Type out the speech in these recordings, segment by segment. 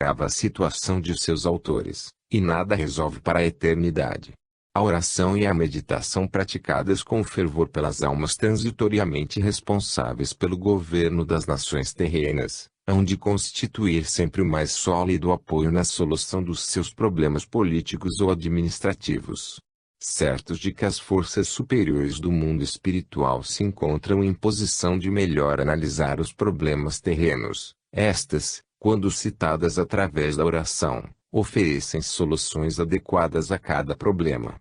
agrava a situação de seus autores, e nada resolve para a eternidade. A oração e a meditação praticadas com fervor pelas almas transitoriamente responsáveis pelo governo das nações terrenas, hão de constituir sempre o mais sólido apoio na solução dos seus problemas políticos ou administrativos. Certos de que as forças superiores do mundo espiritual se encontram em posição de melhor analisar os problemas terrenos, estas, quando citadas através da oração, oferecem soluções adequadas a cada problema.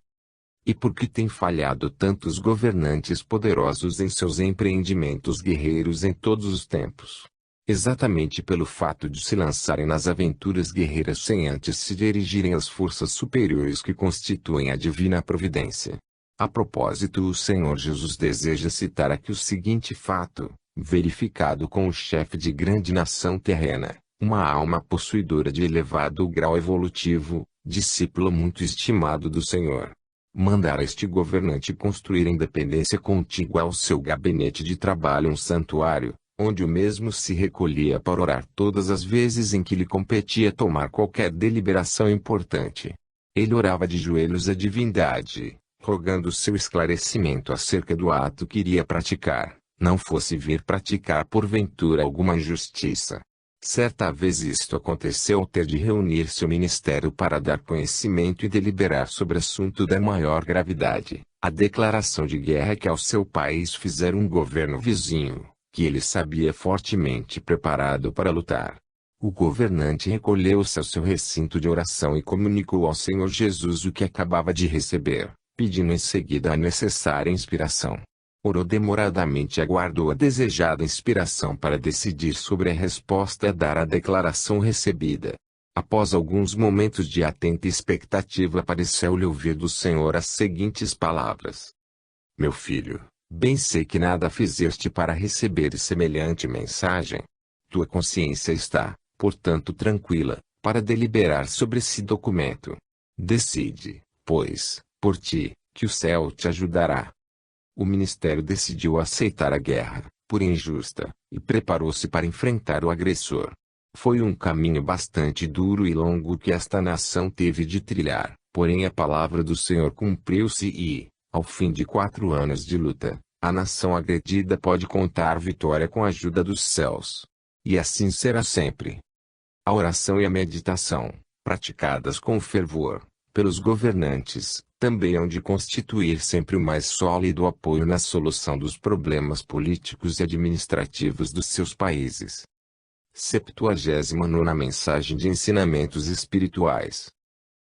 E por que têm falhado tantos governantes poderosos em seus empreendimentos guerreiros em todos os tempos? Exatamente pelo fato de se lançarem nas aventuras guerreiras sem antes se dirigirem às forças superiores que constituem a divina providência. A propósito, o Senhor Jesus deseja citar aqui o seguinte fato, verificado com o chefe de grande nação terrena, uma alma possuidora de elevado grau evolutivo, discípulo muito estimado do Senhor. Mandara este governante construir em dependência contígua ao seu gabinete de trabalho um santuário, onde o mesmo se recolhia para orar todas as vezes em que lhe competia tomar qualquer deliberação importante. Ele orava de joelhos à divindade, rogando seu esclarecimento acerca do ato que iria praticar, não fosse vir praticar porventura alguma injustiça. Certa vez isto aconteceu ao ter de reunir seu ministério para dar conhecimento e deliberar sobre assunto da maior gravidade, a declaração de guerra que ao seu país fizera um governo vizinho, que ele sabia fortemente preparado para lutar. O governante recolheu-se ao seu recinto de oração e comunicou ao Senhor Jesus o que acabava de receber, pedindo em seguida a necessária inspiração. Orou demoradamente e aguardou a desejada inspiração para decidir sobre a resposta a dar à declaração recebida. Após alguns momentos de atenta expectativa pareceu-lhe ouvir do Senhor as seguintes palavras: Meu filho, bem sei que nada fizeste para receber semelhante mensagem. Tua consciência está, portanto, tranquila, para deliberar sobre esse documento. Decide, pois, por ti, que o céu te ajudará. O ministério decidiu aceitar a guerra, por injusta, e preparou-se para enfrentar o agressor. Foi um caminho bastante duro e longo que esta nação teve de trilhar, porém a palavra do Senhor cumpriu-se e, ao fim de 4 anos de luta, a nação agredida pode contar vitória com a ajuda dos céus. E assim será sempre. A oração e a meditação, praticadas com fervor, pelos governantes, também hão de constituir sempre o mais sólido apoio na solução dos problemas políticos e administrativos dos seus países. 79ª Mensagem de Ensinamentos Espirituais.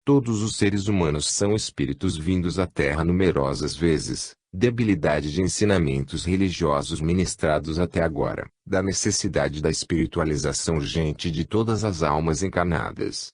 Todos os seres humanos são espíritos vindos à Terra numerosas vezes, debilidade de ensinamentos religiosos ministrados até agora, da necessidade da espiritualização urgente de todas as almas encarnadas.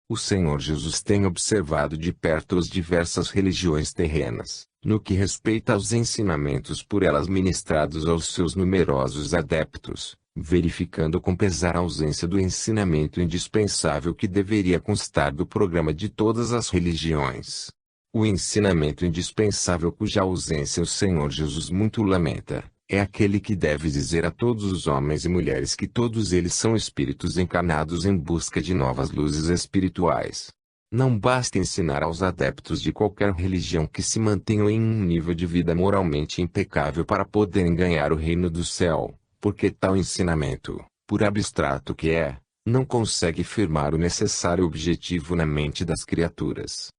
O Senhor Jesus tem observado de perto as diversas religiões terrenas, no que respeita aos ensinamentos por elas ministrados aos seus numerosos adeptos, verificando com pesar a ausência do ensinamento indispensável que deveria constar do programa de todas as religiões. O ensinamento indispensável cuja ausência o Senhor Jesus muito lamenta, é aquele que deve dizer a todos os homens e mulheres que todos eles são espíritos encarnados em busca de novas luzes espirituais. Não basta ensinar aos adeptos de qualquer religião que se mantenham em um nível de vida moralmente impecável para poderem ganhar o reino do céu, porque tal ensinamento, por abstrato que é, não consegue firmar o necessário objetivo na mente das criaturas.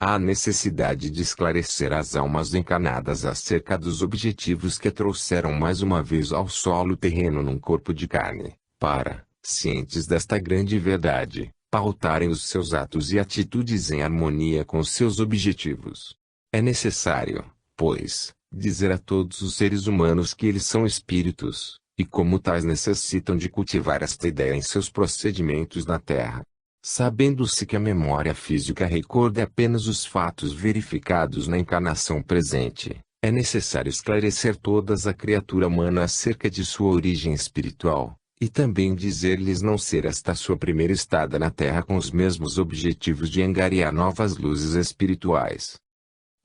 Há necessidade de esclarecer as almas encarnadas acerca dos objetivos que a trouxeram mais uma vez ao solo terreno num corpo de carne, para, cientes desta grande verdade, pautarem os seus atos e atitudes em harmonia com os seus objetivos. É necessário, pois, dizer a todos os seres humanos que eles são espíritos, e como tais necessitam de cultivar esta ideia em seus procedimentos na Terra. Sabendo-se que a memória física recorda apenas os fatos verificados na encarnação presente, é necessário esclarecer todas a criatura humana acerca de sua origem espiritual, e também dizer-lhes não ser esta sua primeira estada na Terra com os mesmos objetivos de angariar novas luzes espirituais.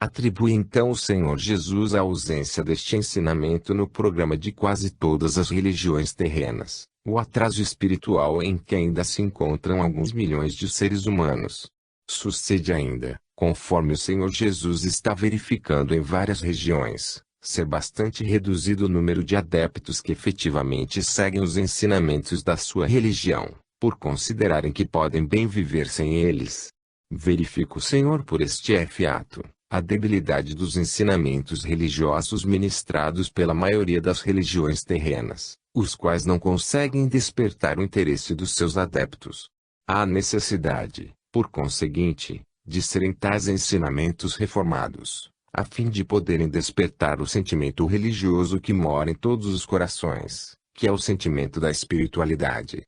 Atribui então o Senhor Jesus a ausência deste ensinamento no programa de quase todas as religiões terrenas, o atraso espiritual em que ainda se encontram alguns milhões de seres humanos. Sucede ainda, conforme o Senhor Jesus está verificando em várias regiões, ser bastante reduzido o número de adeptos que efetivamente seguem os ensinamentos da sua religião, por considerarem que podem bem viver sem eles. Verifica o Senhor por este fato a debilidade dos ensinamentos religiosos ministrados pela maioria das religiões terrenas, os quais não conseguem despertar o interesse dos seus adeptos. Há necessidade, por conseguinte, de serem tais ensinamentos reformados, a fim de poderem despertar o sentimento religioso que mora em todos os corações, que é o sentimento da espiritualidade.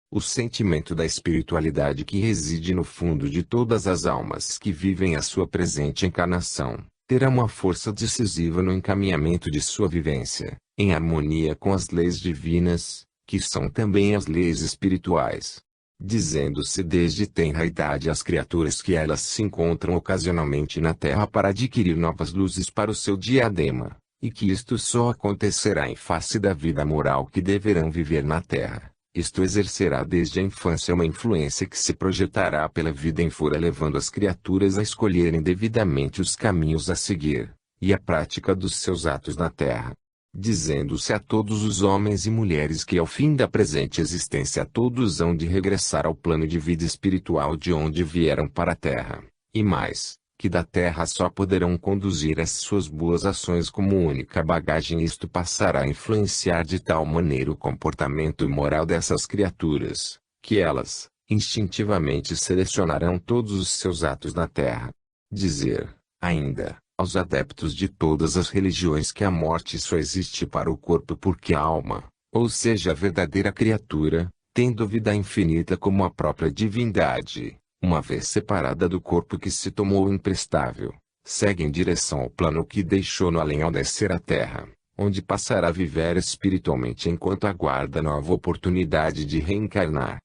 O sentimento da espiritualidade que reside no fundo de todas as almas que vivem a sua presente encarnação, terá uma força decisiva no encaminhamento de sua vivência, em harmonia com as leis divinas, que são também as leis espirituais. Dizendo-se desde tenra idade às criaturas que elas se encontram ocasionalmente na Terra para adquirir novas luzes para o seu diadema, e que isto só acontecerá em face da vida moral que deverão viver na Terra. Isto exercerá desde a infância uma influência que se projetará pela vida em fora, levando as criaturas a escolherem devidamente os caminhos a seguir, e a prática dos seus atos na Terra. Dizendo-se a todos os homens e mulheres que ao fim da presente existência todos hão de regressar ao plano de vida espiritual de onde vieram para a Terra, e mais, que da Terra só poderão conduzir as suas boas ações como única bagagem, e isto passará a influenciar de tal maneira o comportamento moral dessas criaturas, que elas, instintivamente selecionarão todos os seus atos na Terra. Dizer, ainda, aos adeptos de todas as religiões que a morte só existe para o corpo porque a alma, ou seja a verdadeira criatura, tendo vida infinita como a própria divindade, uma vez separada do corpo que se tomou imprestável, segue em direção ao plano que deixou no além ao descer à terra, onde passará a viver espiritualmente enquanto aguarda nova oportunidade de reencarnar.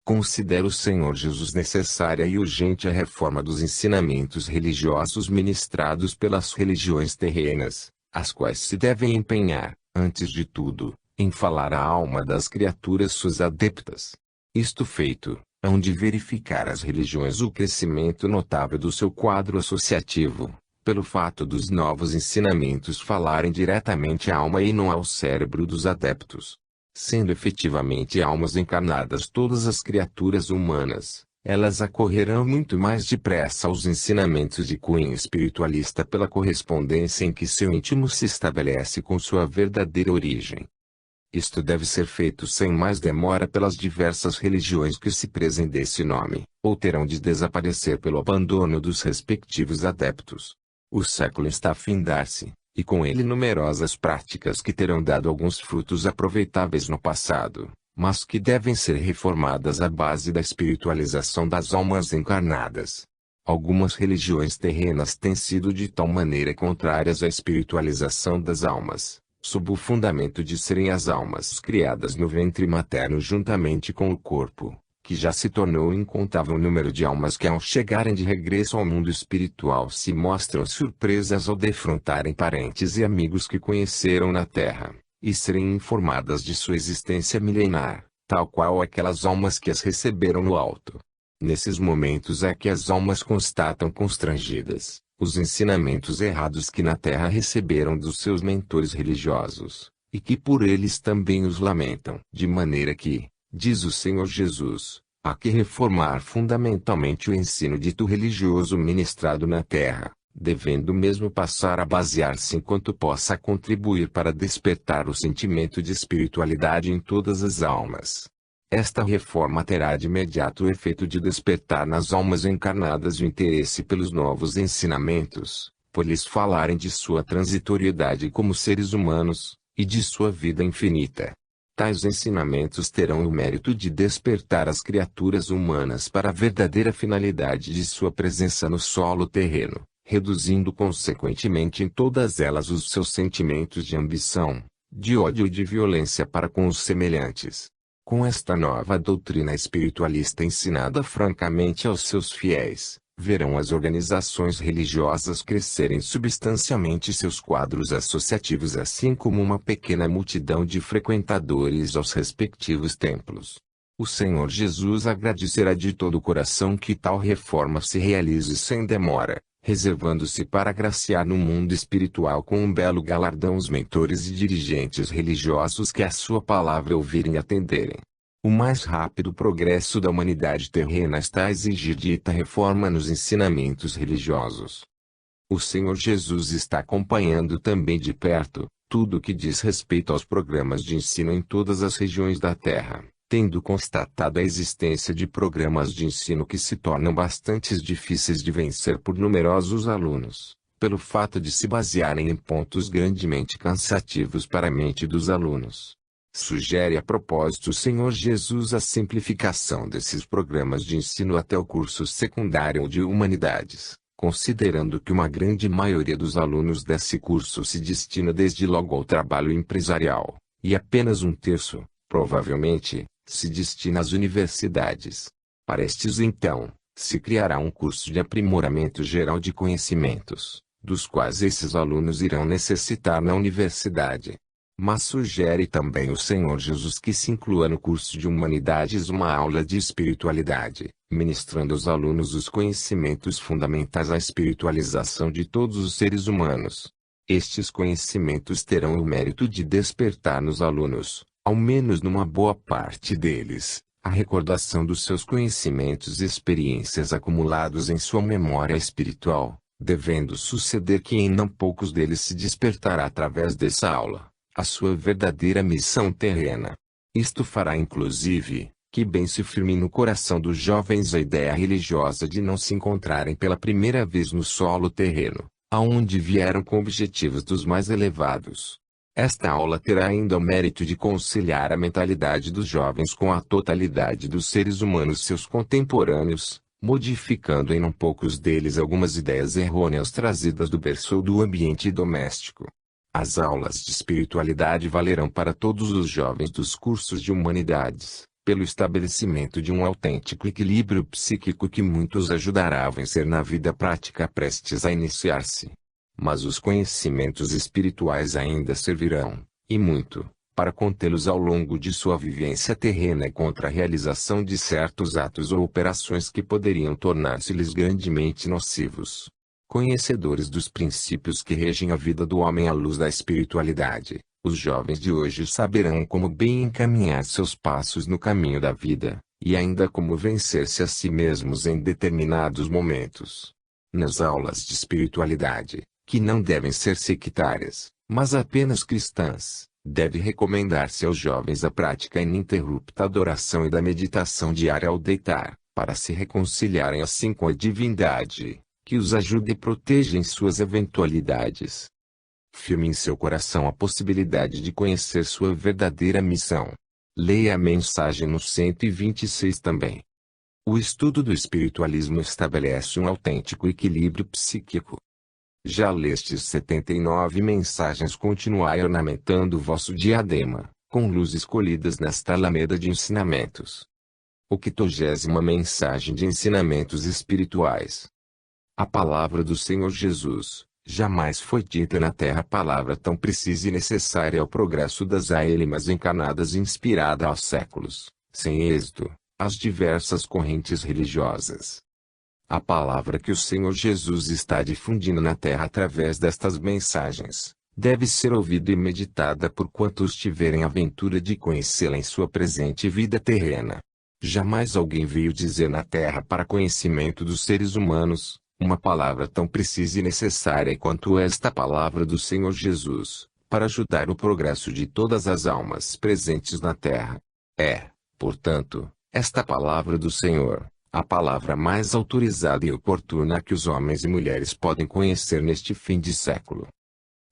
Considera o Senhor Jesus necessária e urgente a reforma dos ensinamentos religiosos ministrados pelas religiões terrenas, as quais se devem empenhar, antes de tudo, em falar à alma das criaturas suas adeptas. Isto feito, hão de verificar as religiões o crescimento notável do seu quadro associativo, pelo fato dos novos ensinamentos falarem diretamente à alma e não ao cérebro dos adeptos. Sendo efetivamente almas encarnadas todas as criaturas humanas, elas acorrerão muito mais depressa aos ensinamentos de cunho espiritualista pela correspondência em que seu íntimo se estabelece com sua verdadeira origem. Isto deve ser feito sem mais demora pelas diversas religiões que se prezem desse nome, ou terão de desaparecer pelo abandono dos respectivos adeptos. O século está a findar-se, e com ele numerosas práticas que terão dado alguns frutos aproveitáveis no passado, mas que devem ser reformadas à base da espiritualização das almas encarnadas. Algumas religiões terrenas têm sido de tal maneira contrárias à espiritualização das almas, sob o fundamento de serem as almas criadas no ventre materno juntamente com o corpo, que já se tornou incontável número de almas que ao chegarem de regresso ao mundo espiritual se mostram surpresas ao defrontarem parentes e amigos que conheceram na Terra, e serem informadas de sua existência milenar, tal qual aquelas almas que as receberam no alto. Nesses momentos é que as almas constatam constrangidas os ensinamentos errados que na Terra receberam dos seus mentores religiosos, e que por eles também os lamentam. De maneira que, diz o Senhor Jesus, há que reformar fundamentalmente o ensino dito religioso ministrado na Terra, devendo mesmo passar a basear-se enquanto possa contribuir para despertar o sentimento de espiritualidade em todas as almas. Esta reforma terá de imediato o efeito de despertar nas almas encarnadas o interesse pelos novos ensinamentos, por lhes falarem de sua transitoriedade como seres humanos, e de sua vida infinita. Tais ensinamentos terão o mérito de despertar as criaturas humanas para a verdadeira finalidade de sua presença no solo terreno, reduzindo consequentemente em todas elas os seus sentimentos de ambição, de ódio e de violência para com os semelhantes. Com esta nova doutrina espiritualista ensinada francamente aos seus fiéis, Verão as organizações religiosas crescerem substancialmente seus quadros associativos, assim como uma pequena multidão de frequentadores aos respectivos templos. O Senhor Jesus agradecerá de todo o coração que tal reforma se realize sem demora, reservando-se para agraciar no mundo espiritual com um belo galardão os mentores e dirigentes religiosos que a sua palavra ouvirem e atenderem. O mais rápido progresso da humanidade terrena está a exigir dita reforma nos ensinamentos religiosos. O Senhor Jesus está acompanhando também de perto tudo o que diz respeito aos programas de ensino em todas as regiões da Terra, tendo constatado a existência de programas de ensino que se tornam bastante difíceis de vencer por numerosos alunos, pelo fato de se basearem em pontos grandemente cansativos para a mente dos alunos. Sugere a propósito o Senhor Jesus a simplificação desses programas de ensino até o curso secundário de Humanidades, considerando que uma grande maioria dos alunos desse curso se destina desde logo ao trabalho empresarial, e apenas um terço, provavelmente, se destina às universidades. Para estes então, se criará um curso de aprimoramento geral de conhecimentos, dos quais esses alunos irão necessitar na universidade. Mas sugere também o Senhor Jesus que se inclua no curso de Humanidades uma aula de espiritualidade, ministrando aos alunos os conhecimentos fundamentais à espiritualização de todos os seres humanos. Estes conhecimentos terão o mérito de despertar nos alunos, ao menos numa boa parte deles, a recordação dos seus conhecimentos e experiências acumulados em sua memória espiritual, devendo suceder que em não poucos deles se despertará através dessa aula a sua verdadeira missão terrena. Isto fará inclusive, que bem se firme no coração dos jovens a ideia religiosa de não se encontrarem pela primeira vez no solo terreno, aonde vieram com objetivos dos mais elevados. Esta aula terá ainda o mérito de conciliar a mentalidade dos jovens com a totalidade dos seres humanos seus contemporâneos, modificando em não poucos deles algumas ideias errôneas trazidas do berço ou do ambiente doméstico. As aulas de espiritualidade valerão para todos os jovens dos cursos de humanidades, pelo estabelecimento de um autêntico equilíbrio psíquico que muitos ajudará a vencer na vida prática prestes a iniciar-se. Mas os conhecimentos espirituais ainda servirão, e muito, para contê-los ao longo de sua vivência terrena contra a realização de certos atos ou operações que poderiam tornar-se-lhes grandemente nocivos. Conhecedores dos princípios que regem a vida do homem à luz da espiritualidade, os jovens de hoje saberão como bem encaminhar seus passos no caminho da vida, e ainda como vencer-se a si mesmos em determinados momentos. Nas aulas de espiritualidade, que não devem ser sectárias, mas apenas cristãs, deve recomendar-se aos jovens a prática ininterrupta da oração e da meditação diária ao deitar, para se reconciliarem assim com a divindade, que os ajude e proteja em suas eventualidades. Firme em seu coração a possibilidade de conhecer sua verdadeira missão. Leia a mensagem no 126 também. O estudo do espiritualismo estabelece um autêntico equilíbrio psíquico. Já lestes 79 mensagens, continuai ornamentando o vosso diadema, com luz escolhidas nesta alameda de ensinamentos. 80ª mensagem de ensinamentos espirituais. A palavra do Senhor Jesus, jamais foi dita na terra palavra tão precisa e necessária ao progresso das almas encarnadas e inspirada aos séculos, sem êxito, às diversas correntes religiosas. A palavra que o Senhor Jesus está difundindo na terra através destas mensagens, deve ser ouvida e meditada por quantos tiverem a ventura de conhecê-la em sua presente vida terrena. Jamais alguém veio dizer na terra para conhecimento dos seres humanos, uma palavra tão precisa e necessária quanto esta palavra do Senhor Jesus, para ajudar o progresso de todas as almas presentes na terra. É, portanto, esta palavra do Senhor, a palavra mais autorizada e oportuna que os homens e mulheres podem conhecer neste fim de século.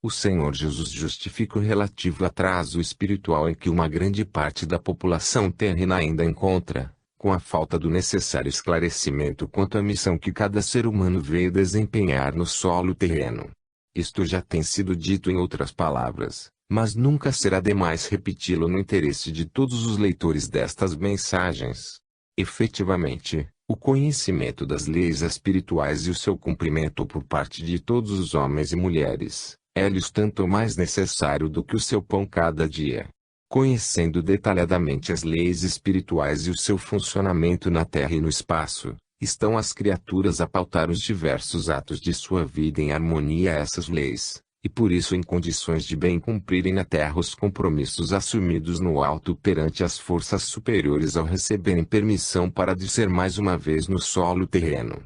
O Senhor Jesus justifica o relativo atraso espiritual em que uma grande parte da população terrena ainda encontra, com a falta do necessário esclarecimento quanto à missão que cada ser humano veio desempenhar no solo terreno. Isto já tem sido dito em outras palavras, mas nunca será demais repeti-lo no interesse de todos os leitores destas mensagens. Efetivamente, O conhecimento das leis espirituais e o seu cumprimento por parte de todos os homens e mulheres, é-lhes tanto mais necessário do que o seu pão cada dia. Conhecendo detalhadamente as leis espirituais e o seu funcionamento na terra e no espaço, estão as criaturas a pautar os diversos atos de sua vida em harmonia a essas leis, e por isso em condições de bem cumprirem na terra os compromissos assumidos no alto perante as forças superiores ao receberem permissão para descer mais uma vez no solo terreno.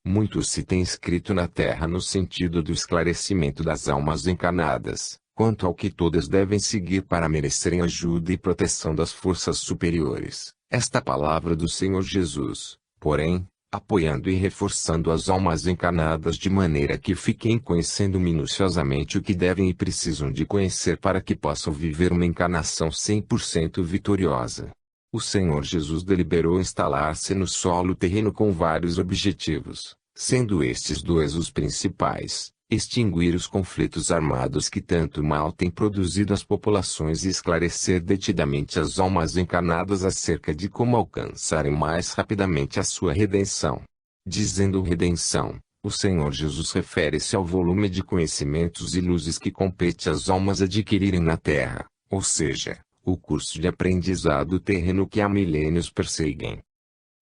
Muito se tem escrito na terra no sentido do esclarecimento das almas encarnadas, quanto ao que todas devem seguir para merecerem ajuda e proteção das forças superiores. Esta palavra do Senhor Jesus, porém, apoiando e reforçando as almas encarnadas de maneira que fiquem conhecendo minuciosamente o que devem e precisam de conhecer para que possam viver uma encarnação 100% vitoriosa. O Senhor Jesus deliberou instalar-se no solo terreno com vários objetivos, sendo estes dois os principais: extinguir os conflitos armados que tanto mal têm produzido às populações e esclarecer detidamente as almas encarnadas acerca de como alcançarem mais rapidamente a sua redenção. Dizendo redenção, o Senhor Jesus refere-se ao volume de conhecimentos e luzes que compete às almas adquirirem na Terra, ou seja, o curso de aprendizado terreno que há milênios perseguem.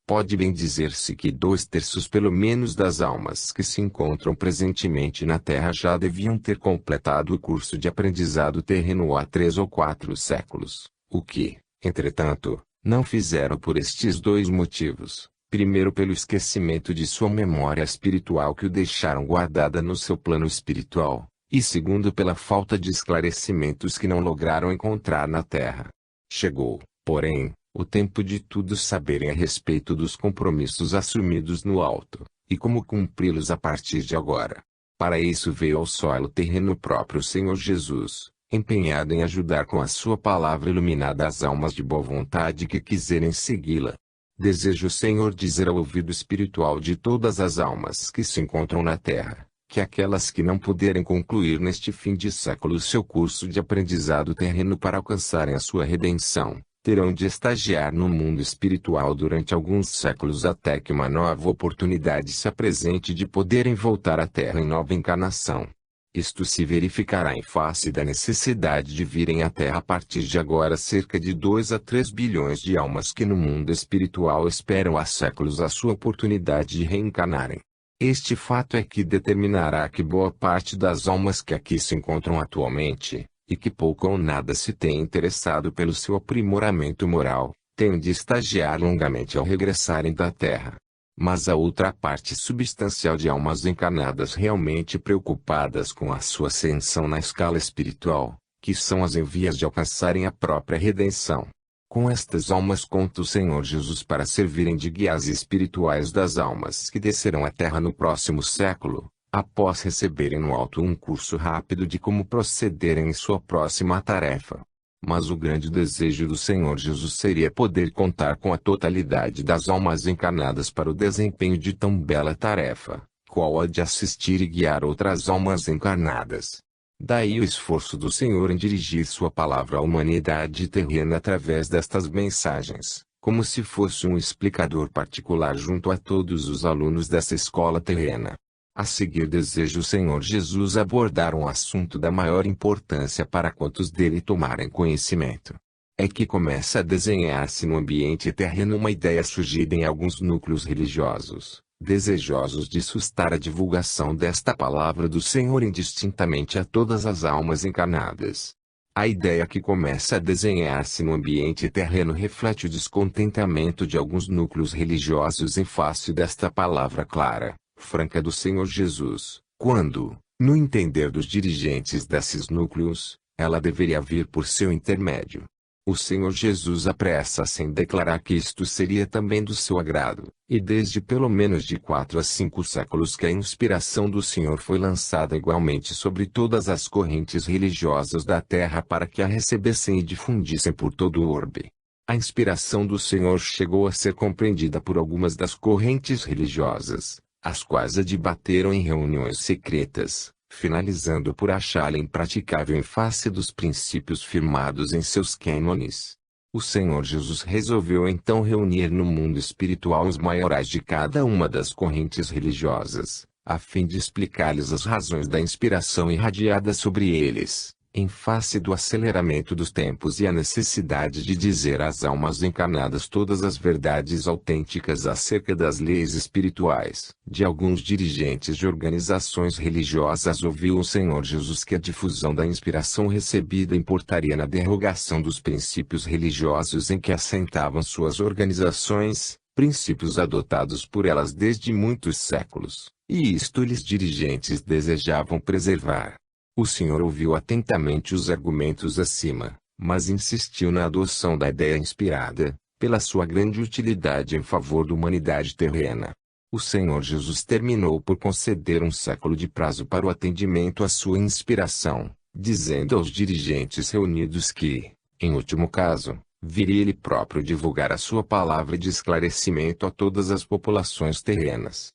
Pode bem dizer-se que 2/3 pelo menos das almas que se encontram presentemente na Terra já deviam ter completado o curso de aprendizado terreno há 3 ou 4 séculos, o que, entretanto, não fizeram por estes dois motivos: primeiro pelo esquecimento de sua memória espiritual que o deixaram guardada no seu plano espiritual, e segundo pela falta de esclarecimentos que não lograram encontrar na Terra. Chegou, porém, o tempo de tudo saberem a respeito dos compromissos assumidos no alto, e como cumpri-los a partir de agora. Para isso veio ao solo terreno o próprio Senhor Jesus, empenhado em ajudar com a sua palavra iluminada as almas de boa vontade que quiserem segui-la. Deseja o Senhor dizer ao ouvido espiritual de todas as almas que se encontram na terra, que aquelas que não puderem concluir neste fim de século seu curso de aprendizado terreno para alcançarem a sua redenção, terão de estagiar no mundo espiritual durante alguns séculos até que uma nova oportunidade se apresente de poderem voltar à Terra em nova encarnação. Isto se verificará em face da necessidade de virem à Terra a partir de agora cerca de 2 a 3 bilhões de almas que no mundo espiritual esperam há séculos a sua oportunidade de reencarnarem. Este fato é que determinará que boa parte das almas que aqui se encontram atualmente, e que pouco ou nada se têm interessado pelo seu aprimoramento moral, tenham de estagiar longamente ao regressarem da Terra. Mas a outra parte substancial de almas encarnadas realmente preocupadas com a sua ascensão na escala espiritual, que são as em vias de alcançarem a própria redenção. Com estas almas conta o Senhor Jesus para servirem de guias espirituais das almas que descerão à Terra no próximo século, após receberem no alto um curso rápido de como procederem em sua próxima tarefa. Mas o grande desejo do Senhor Jesus seria poder contar com a totalidade das almas encarnadas para o desempenho de tão bela tarefa, qual a de assistir e guiar outras almas encarnadas. Daí o esforço do Senhor em dirigir sua palavra à humanidade terrena através destas mensagens, como se fosse um explicador particular junto a todos os alunos dessa escola terrena. A seguir deseja o Senhor Jesus abordar um assunto da maior importância para quantos dele tomarem conhecimento. É que começa a desenhar-se no ambiente terreno uma ideia surgida em alguns núcleos religiosos, desejosos de sustar a divulgação desta palavra do Senhor indistintamente a todas as almas encarnadas. A ideia que começa a desenhar-se no ambiente terreno reflete o descontentamento de alguns núcleos religiosos em face desta palavra clara, franca do Senhor Jesus, quando, no entender dos dirigentes desses núcleos, ela deveria vir por seu intermédio. O Senhor Jesus apressa-se em declarar que isto seria também do seu agrado, e desde pelo menos de 4 a 5 séculos que a inspiração do Senhor foi lançada igualmente sobre todas as correntes religiosas da terra para que a recebessem e difundissem por todo o orbe. A inspiração do Senhor chegou a ser compreendida por algumas das correntes religiosas, as quais a debateram em reuniões secretas, finalizando por achá-la impraticável em face dos princípios firmados em seus cânones. O Senhor Jesus resolveu então reunir no mundo espiritual os maiorais de cada uma das correntes religiosas, a fim de explicar-lhes as razões da inspiração irradiada sobre eles, em face do aceleramento dos tempos e a necessidade de dizer às almas encarnadas todas as verdades autênticas acerca das leis espirituais. De alguns dirigentes de organizações religiosas ouviu o Senhor Jesus que a difusão da inspiração recebida importaria na derrogação dos princípios religiosos em que assentavam suas organizações, princípios adotados por elas desde muitos séculos, e isto lhes dirigentes desejavam preservar. O Senhor ouviu atentamente os argumentos acima, mas insistiu na adoção da ideia inspirada, pela sua grande utilidade em favor da humanidade terrena. O Senhor Jesus terminou por conceder um século de prazo para o atendimento à sua inspiração, dizendo aos dirigentes reunidos que, em último caso, viria ele próprio divulgar a sua palavra de esclarecimento a todas as populações terrenas.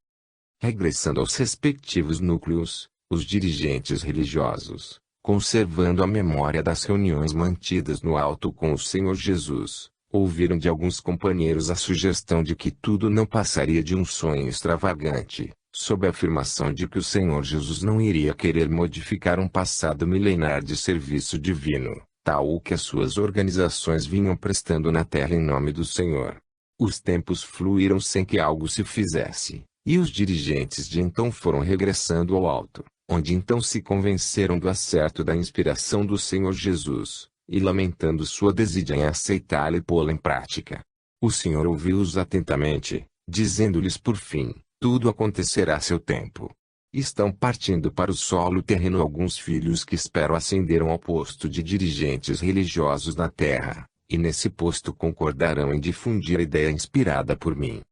Regressando aos respectivos núcleos, os dirigentes religiosos, conservando a memória das reuniões mantidas no alto com o Senhor Jesus, ouviram de alguns companheiros a sugestão de que tudo não passaria de um sonho extravagante, sob a afirmação de que o Senhor Jesus não iria querer modificar um passado milenar de serviço divino, tal que as suas organizações vinham prestando na terra em nome do Senhor. Os tempos fluíram sem que algo se fizesse, e os dirigentes de então foram regressando ao alto, onde então se convenceram do acerto da inspiração do Senhor Jesus, e lamentando sua desídia em aceitá-la e pô-la em prática. O Senhor ouviu-os atentamente, dizendo-lhes por fim, tudo acontecerá a seu tempo. Estão partindo para o solo terreno alguns filhos que espero ascenderam ao posto de dirigentes religiosos na terra, e nesse posto concordarão em difundir a ideia inspirada por mim.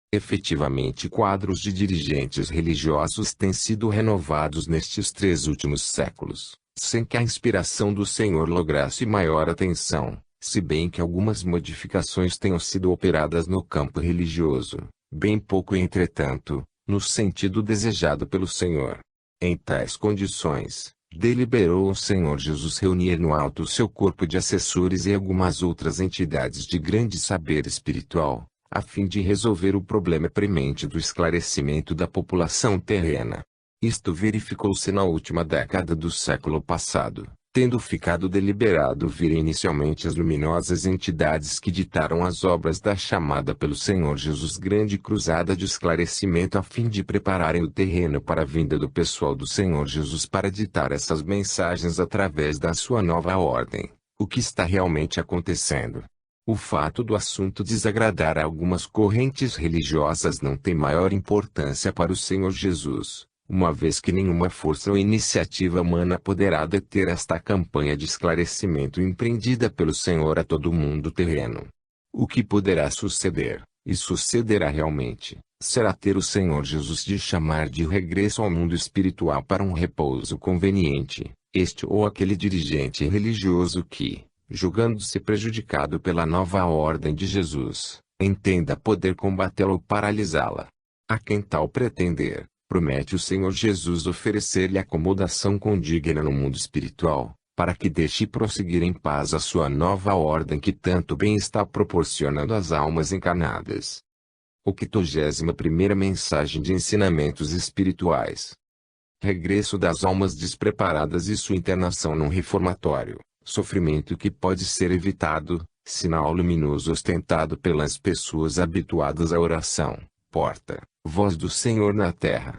Efetivamente, quadros de dirigentes religiosos têm sido renovados nestes 3 últimos séculos, sem que a inspiração do Senhor lograsse maior atenção, se bem que algumas modificações tenham sido operadas no campo religioso, bem pouco entretanto, no sentido desejado pelo Senhor. Em tais condições, deliberou o Senhor Jesus reunir no alto seu corpo de assessores e algumas outras entidades de grande saber espiritual, a fim de resolver o problema premente do esclarecimento da população terrena. Isto verificou-se na última década do século passado, tendo ficado deliberado vir inicialmente as luminosas entidades que ditaram as obras da chamada pelo Senhor Jesus Grande Cruzada de Esclarecimento a fim de prepararem o terreno para a vinda do pessoal do Senhor Jesus para ditar essas mensagens através da sua nova ordem, o que está realmente acontecendo. O fato do assunto desagradar a algumas correntes religiosas não tem maior importância para o Senhor Jesus, uma vez que nenhuma força ou iniciativa humana poderá deter esta campanha de esclarecimento empreendida pelo Senhor a todo o mundo terreno. O que poderá suceder, e sucederá realmente, será ter o Senhor Jesus de chamar de regresso ao mundo espiritual para um repouso conveniente, este ou aquele dirigente religioso que, julgando-se prejudicado pela nova ordem de Jesus, entenda poder combatê-la ou paralisá-la. A quem tal pretender, promete o Senhor Jesus oferecer-lhe acomodação condigna no mundo espiritual, para que deixe prosseguir em paz a sua nova ordem que tanto bem está proporcionando às almas encarnadas. 81ª Mensagem de Ensinamentos Espirituais. Regresso das almas despreparadas e sua internação num reformatório. Sofrimento que pode ser evitado, sinal luminoso ostentado pelas pessoas habituadas à oração, porta, voz do Senhor na terra.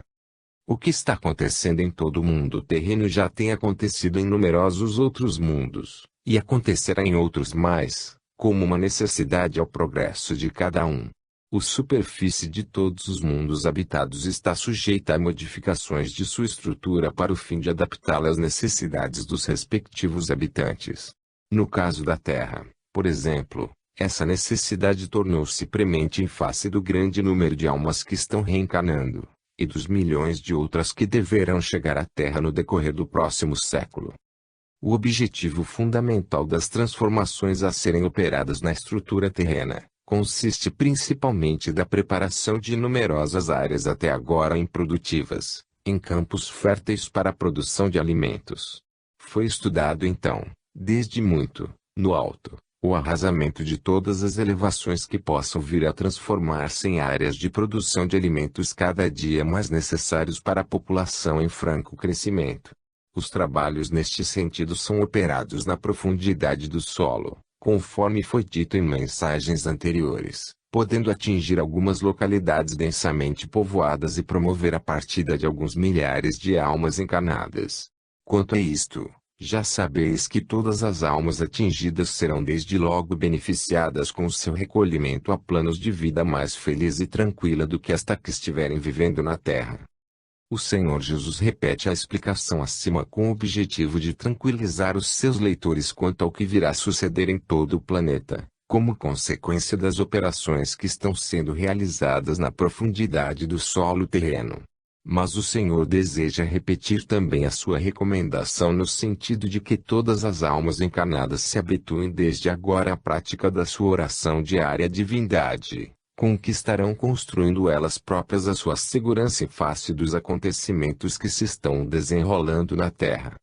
O que está acontecendo em todo o mundo terreno já tem acontecido em numerosos outros mundos, e acontecerá em outros mais, como uma necessidade ao progresso de cada um. A superfície de todos os mundos habitados está sujeita a modificações de sua estrutura para o fim de adaptá-la às necessidades dos respectivos habitantes. No caso da Terra, por exemplo, essa necessidade tornou-se premente em face do grande número de almas que estão reencarnando, e dos milhões de outras que deverão chegar à Terra no decorrer do próximo século. O objetivo fundamental das transformações a serem operadas na estrutura terrena consiste principalmente da preparação de numerosas áreas até agora improdutivas, em campos férteis para a produção de alimentos. Foi estudado então, desde muito, no alto, O arrasamento de todas as elevações que possam vir a transformar-se em áreas de produção de alimentos cada dia mais necessários para a população em franco crescimento. Os trabalhos neste sentido são operados na profundidade do solo, conforme foi dito em mensagens anteriores, podendo atingir algumas localidades densamente povoadas e promover a partida de alguns milhares de almas encarnadas. Quanto a isto, já sabeis que todas as almas atingidas serão desde logo beneficiadas com o seu recolhimento a planos de vida mais feliz e tranquila do que esta que estiverem vivendo na Terra. O Senhor Jesus repete a explicação acima com o objetivo de tranquilizar os seus leitores quanto ao que virá suceder em todo o planeta, como consequência das operações que estão sendo realizadas na profundidade do solo terreno. Mas o Senhor deseja repetir também a sua recomendação no sentido de que todas as almas encarnadas se habituem desde agora à prática da sua oração diária à divindade, com que estarão construindo elas próprias a sua segurança em face dos acontecimentos que se estão desenrolando na Terra.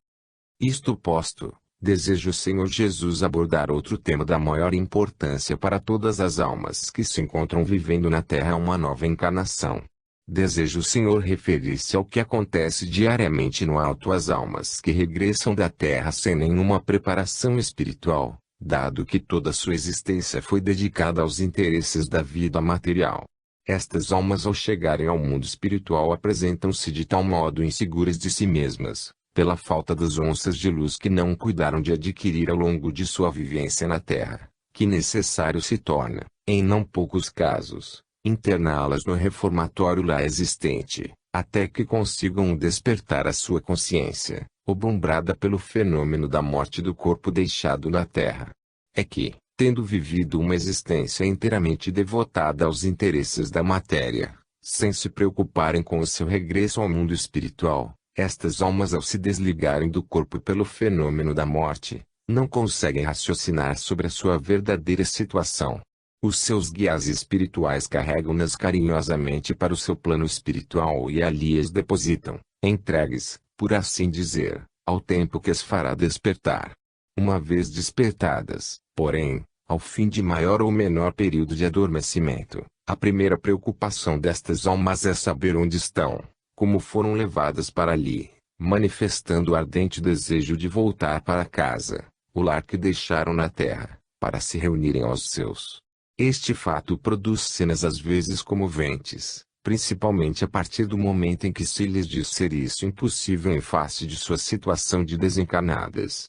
Isto posto, deseja o Senhor Jesus abordar outro tema da maior importância para todas as almas que se encontram vivendo na Terra uma nova encarnação. Deseja o Senhor referir-se ao que acontece diariamente no alto às almas que regressam da Terra sem nenhuma preparação espiritual, dado que toda sua existência foi dedicada aos interesses da vida material. Estas almas ao chegarem ao mundo espiritual apresentam-se de tal modo inseguras de si mesmas, pela falta das onças de luz que não cuidaram de adquirir ao longo de sua vivência na Terra, que necessário se torna, em não poucos casos, interná-las no reformatório lá existente, até que consigam despertar a sua consciência, obumbrada pelo fenômeno da morte do corpo deixado na Terra. É que, tendo vivido uma existência inteiramente devotada aos interesses da matéria, sem se preocuparem com o seu regresso ao mundo espiritual, estas almas ao se desligarem do corpo pelo fenômeno da morte, não conseguem raciocinar sobre a sua verdadeira situação. Os seus guias espirituais carregam-nas carinhosamente para o seu plano espiritual e ali as depositam, entregues, por assim dizer, ao tempo que as fará despertar. Uma vez despertadas, porém, ao fim de maior ou menor período de adormecimento, a primeira preocupação destas almas é saber onde estão, como foram levadas para ali, manifestando o ardente desejo de voltar para casa, o lar que deixaram na Terra, para se reunirem aos seus. Este fato produz cenas às vezes comoventes, principalmente a partir do momento em que se lhes diz ser isso impossível em face de sua situação de desencarnadas.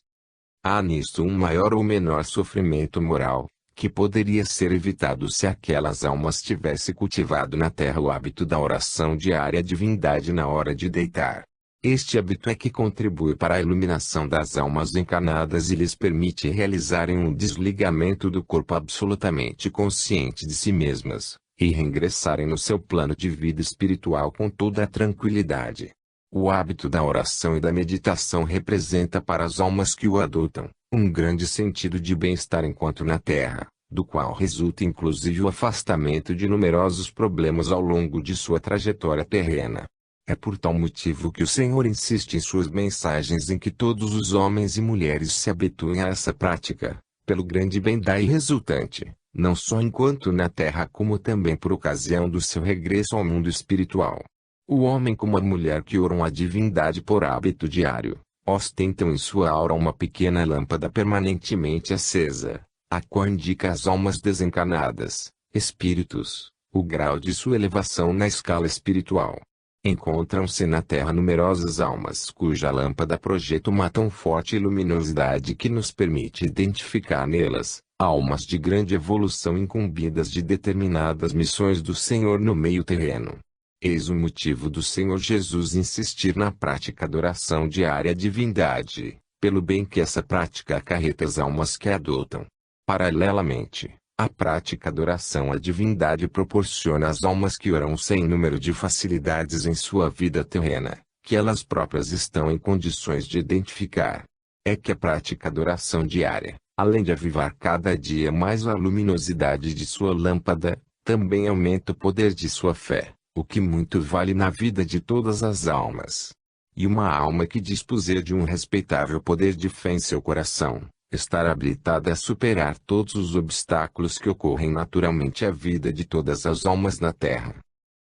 Há nisto um maior ou menor sofrimento moral, que poderia ser evitado se aquelas almas tivessem cultivado na Terra o hábito da oração diária à divindade na hora de deitar. Este hábito é que contribui para a iluminação das almas encarnadas e lhes permite realizarem um desligamento do corpo absolutamente consciente de si mesmas, e reingressarem no seu plano de vida espiritual com toda a tranquilidade. O hábito da oração e da meditação representa para as almas que o adotam, um grande sentido de bem-estar enquanto na Terra, do qual resulta inclusive o afastamento de numerosos problemas ao longo de sua trajetória terrena. É por tal motivo que o Senhor insiste em suas mensagens em que todos os homens e mulheres se habituem a essa prática, pelo grande bem daí resultante, não só enquanto na Terra como também por ocasião do seu regresso ao mundo espiritual. O homem como a mulher que oram a divindade por hábito diário, ostentam em sua aura uma pequena lâmpada permanentemente acesa, a qual indica às almas desencarnadas, espíritos, o grau de sua elevação na escala espiritual. Encontram-se na Terra numerosas almas cuja lâmpada projeta uma tão forte luminosidade que nos permite identificar nelas, almas de grande evolução incumbidas de determinadas missões do Senhor no meio terreno. Eis o motivo do Senhor Jesus insistir na prática da oração diária à divindade, pelo bem que essa prática acarreta às almas que a adotam. Paralelamente, a prática da oração à divindade proporciona às almas que oram sem número de facilidades em sua vida terrena, que elas próprias estão em condições de identificar. É que a prática da oração diária, além de avivar cada dia mais a luminosidade de sua lâmpada, também aumenta o poder de sua fé, o que muito vale na vida de todas as almas. E uma alma que dispuser de um respeitável poder de fé em seu coração, Estar habilitada a superar todos os obstáculos que ocorrem naturalmente à vida de todas as almas na Terra.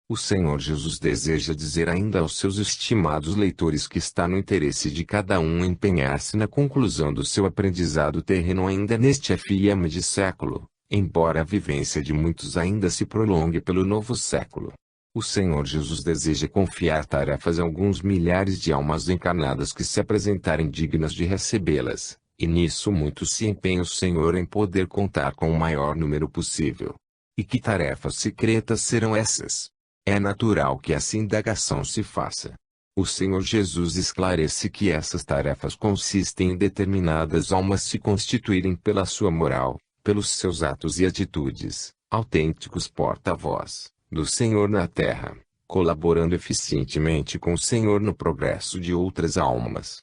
O Senhor Jesus deseja dizer ainda aos seus estimados leitores que está no interesse de cada um empenhar-se na conclusão do seu aprendizado terreno ainda neste FM de século, embora a vivência de muitos ainda se prolongue pelo novo século. O Senhor Jesus deseja confiar tarefas a alguns milhares de almas encarnadas que se apresentarem dignas de recebê-las, e nisso muito se empenha o Senhor em poder contar com o maior número possível. E que tarefas secretas serão essas? É natural que essa indagação se faça. O Senhor Jesus esclarece que essas tarefas consistem em determinadas almas se constituírem pela sua moral, pelos seus atos e atitudes, autênticos porta-voz do Senhor na Terra, colaborando eficientemente com o Senhor no progresso de outras almas.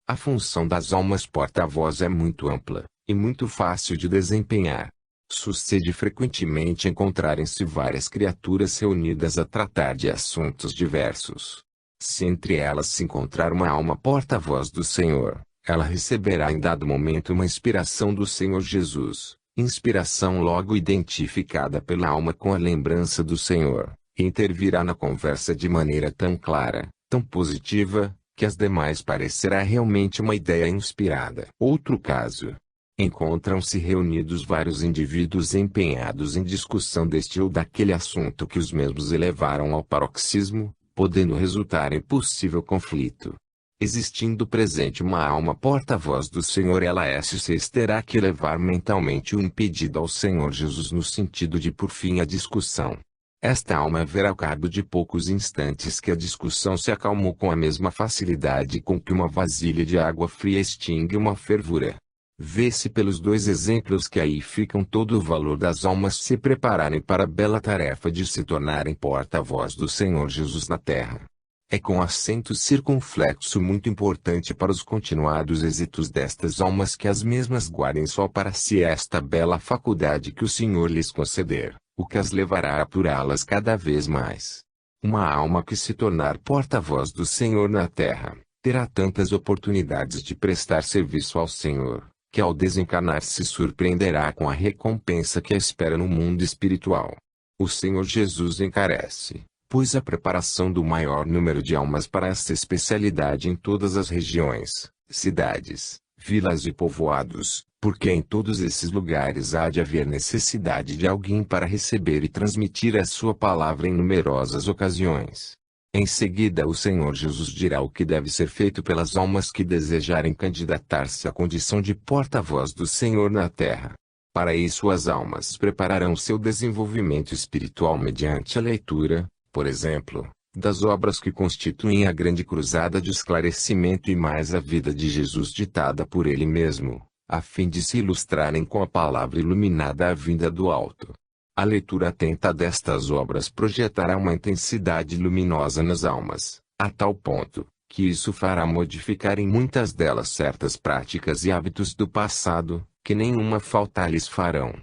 A função das almas porta-voz é muito ampla, e muito fácil de desempenhar. Sucede frequentemente encontrarem-se várias criaturas reunidas a tratar de assuntos diversos. Se entre elas se encontrar uma alma porta-voz do Senhor, ela receberá em dado momento uma inspiração do Senhor Jesus, inspiração logo identificada pela alma com a lembrança do Senhor, e intervirá na conversa de maneira tão clara, tão positiva, que às demais parecerá realmente uma ideia inspirada. Outro caso. Encontram-se reunidos vários indivíduos empenhados em discussão deste ou daquele assunto que os mesmos elevaram ao paroxismo, podendo resultar em possível conflito. Existindo presente uma alma porta-voz do Senhor, ela se terá que levar mentalmente um pedido ao Senhor Jesus no sentido de por fim a discussão. Esta alma verá ao cabo de poucos instantes que a discussão se acalmou com a mesma facilidade com que uma vasilha de água fria extingue uma fervura. Vê-se pelos dois exemplos que aí ficam todo o valor das almas se prepararem para a bela tarefa de se tornarem porta-voz do Senhor Jesus na Terra. É com acento circunflexo muito importante para os continuados êxitos destas almas que as mesmas guardem só para si esta bela faculdade que o Senhor lhes conceder, o que as levará a apurá-las cada vez mais. Uma alma que se tornar porta-voz do Senhor na Terra, terá tantas oportunidades de prestar serviço ao Senhor, que ao desencarnar se surpreenderá com a recompensa que a espera no mundo espiritual. O Senhor Jesus encarece, pois a preparação do maior número de almas para esta especialidade em todas as regiões, cidades, vilas e povoados, porque em todos esses lugares há de haver necessidade de alguém para receber e transmitir a sua palavra em numerosas ocasiões. Em seguida o Senhor Jesus dirá o que deve ser feito pelas almas que desejarem candidatar-se à condição de porta-voz do Senhor na Terra. Para isso as almas prepararão seu desenvolvimento espiritual mediante a leitura, por exemplo, das obras que constituem a grande cruzada de esclarecimento e mais a vida de Jesus ditada por ele mesmo, a fim de se ilustrarem com a palavra iluminada à vinda do alto. A leitura atenta destas obras projetará uma intensidade luminosa nas almas, a tal ponto, que isso fará modificar em muitas delas certas práticas e hábitos do passado, que nenhuma falta lhes farão.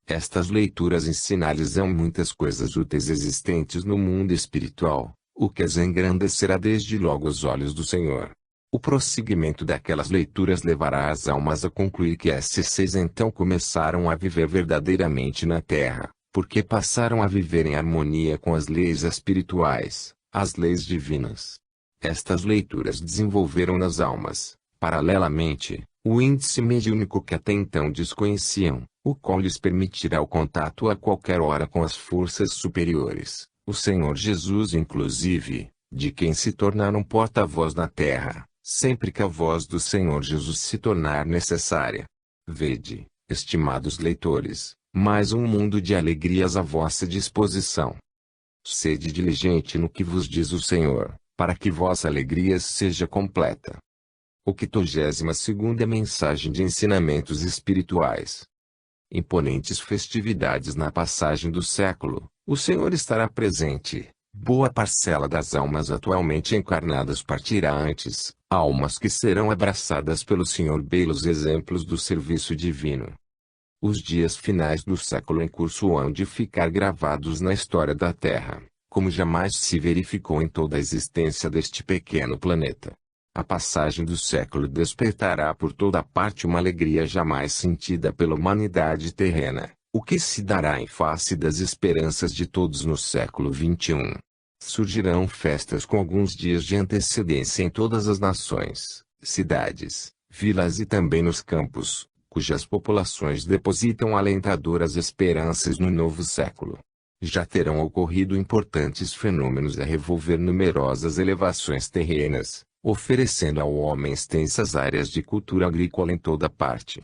Estas leituras ensinar-lhes-ão muitas coisas úteis existentes no mundo espiritual, o que as engrandecerá desde logo os olhos do Senhor. O prosseguimento daquelas leituras levará as almas a concluir que esses seis então começaram a viver verdadeiramente na Terra, porque passaram a viver em harmonia com as leis espirituais, as leis divinas. Estas leituras desenvolveram nas almas, paralelamente, o índice mediúnico que até então desconheciam, o qual lhes permitirá o contato a qualquer hora com as forças superiores, o Senhor Jesus inclusive, de quem se tornaram porta-voz na Terra, sempre que a voz do Senhor Jesus se tornar necessária. Vede, estimados leitores, mais um mundo de alegrias à vossa disposição. Sede diligente no que vos diz o Senhor, para que vossa alegria seja completa. O 82ª Mensagem de Ensinamentos Espirituais. Imponentes festividades na passagem do século, o Senhor estará presente. Boa parcela das almas atualmente encarnadas partirá antes, almas que serão abraçadas pelo Senhor belos exemplos do serviço divino. Os dias finais do século em curso hão de ficar gravados na história da Terra, como jamais se verificou em toda a existência deste pequeno planeta. A passagem do século despertará por toda parte uma alegria jamais sentida pela humanidade terrena, o que se dará em face das esperanças de todos no século XXI. Surgirão festas com alguns dias de antecedência em todas as nações, cidades, vilas e também nos campos, cujas populações depositam alentadoras esperanças no novo século. Já terão ocorrido importantes fenômenos a revolver numerosas elevações terrenas, oferecendo ao homem extensas áreas de cultura agrícola em toda parte.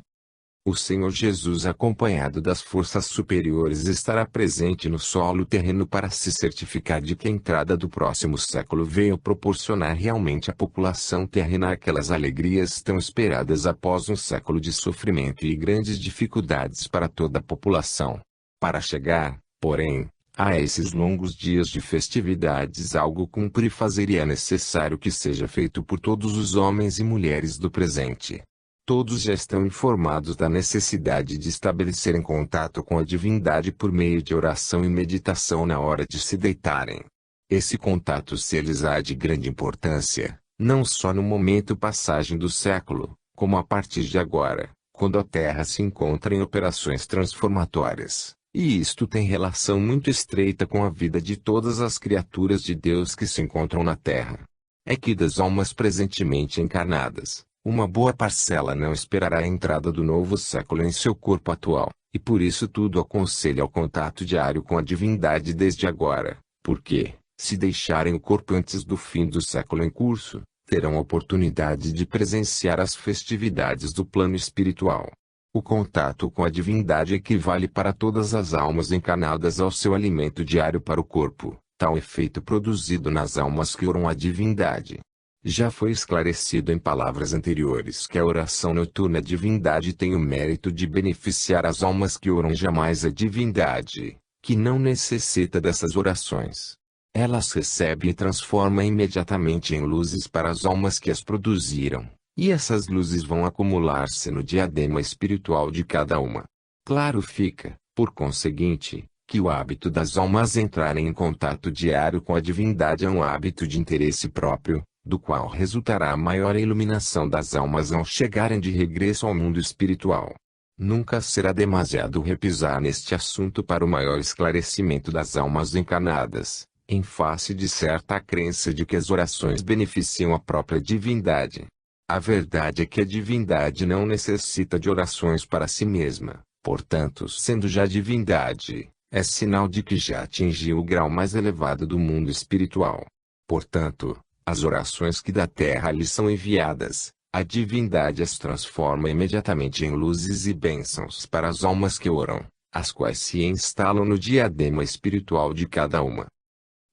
O Senhor Jesus, acompanhado das forças superiores, estará presente no solo terreno para se certificar de que a entrada do próximo século veio proporcionar realmente à população terrena aquelas alegrias tão esperadas após um século de sofrimento e grandes dificuldades para toda a população. Para chegar, porém, a esses longos dias de festividades, algo cumpre fazer e é necessário que seja feito por todos os homens e mulheres do presente. Todos já estão informados da necessidade de estabelecerem contato com a divindade por meio de oração e meditação na hora de se deitarem. Esse contato se lhes há de grande importância, não só no momento passagem do século, como a partir de agora, quando a Terra se encontra em operações transformatórias. E isto tem relação muito estreita com a vida de todas as criaturas de Deus que se encontram na Terra. É que das almas presentemente encarnadas, uma boa parcela não esperará a entrada do novo século em seu corpo atual, e por isso tudo aconselha o contato diário com a divindade desde agora, porque, se deixarem o corpo antes do fim do século em curso, terão a oportunidade de presenciar as festividades do plano espiritual. O contato com a divindade equivale para todas as almas encarnadas ao seu alimento diário para o corpo, tal efeito produzido nas almas que oram a divindade. Já foi esclarecido em palavras anteriores que a oração noturna à divindade tem o mérito de beneficiar as almas que oram jamais a divindade, que não necessita dessas orações. Elas recebe e transforma imediatamente em luzes para as almas que as produziram, e essas luzes vão acumular-se no diadema espiritual de cada uma. Claro fica, por conseguinte, que o hábito das almas entrarem em contato diário com a divindade é um hábito de interesse próprio, do qual resultará a maior iluminação das almas ao chegarem de regresso ao mundo espiritual. Nunca será demasiado repisar neste assunto para o maior esclarecimento das almas encarnadas, em face de certa crença de que as orações beneficiam a própria divindade. A verdade é que a divindade não necessita de orações para si mesma, portanto, sendo já divindade, é sinal de que já atingiu o grau mais elevado do mundo espiritual. Portanto, as orações que da terra lhe são enviadas, a divindade as transforma imediatamente em luzes e bênçãos para as almas que oram, as quais se instalam no diadema espiritual de cada uma.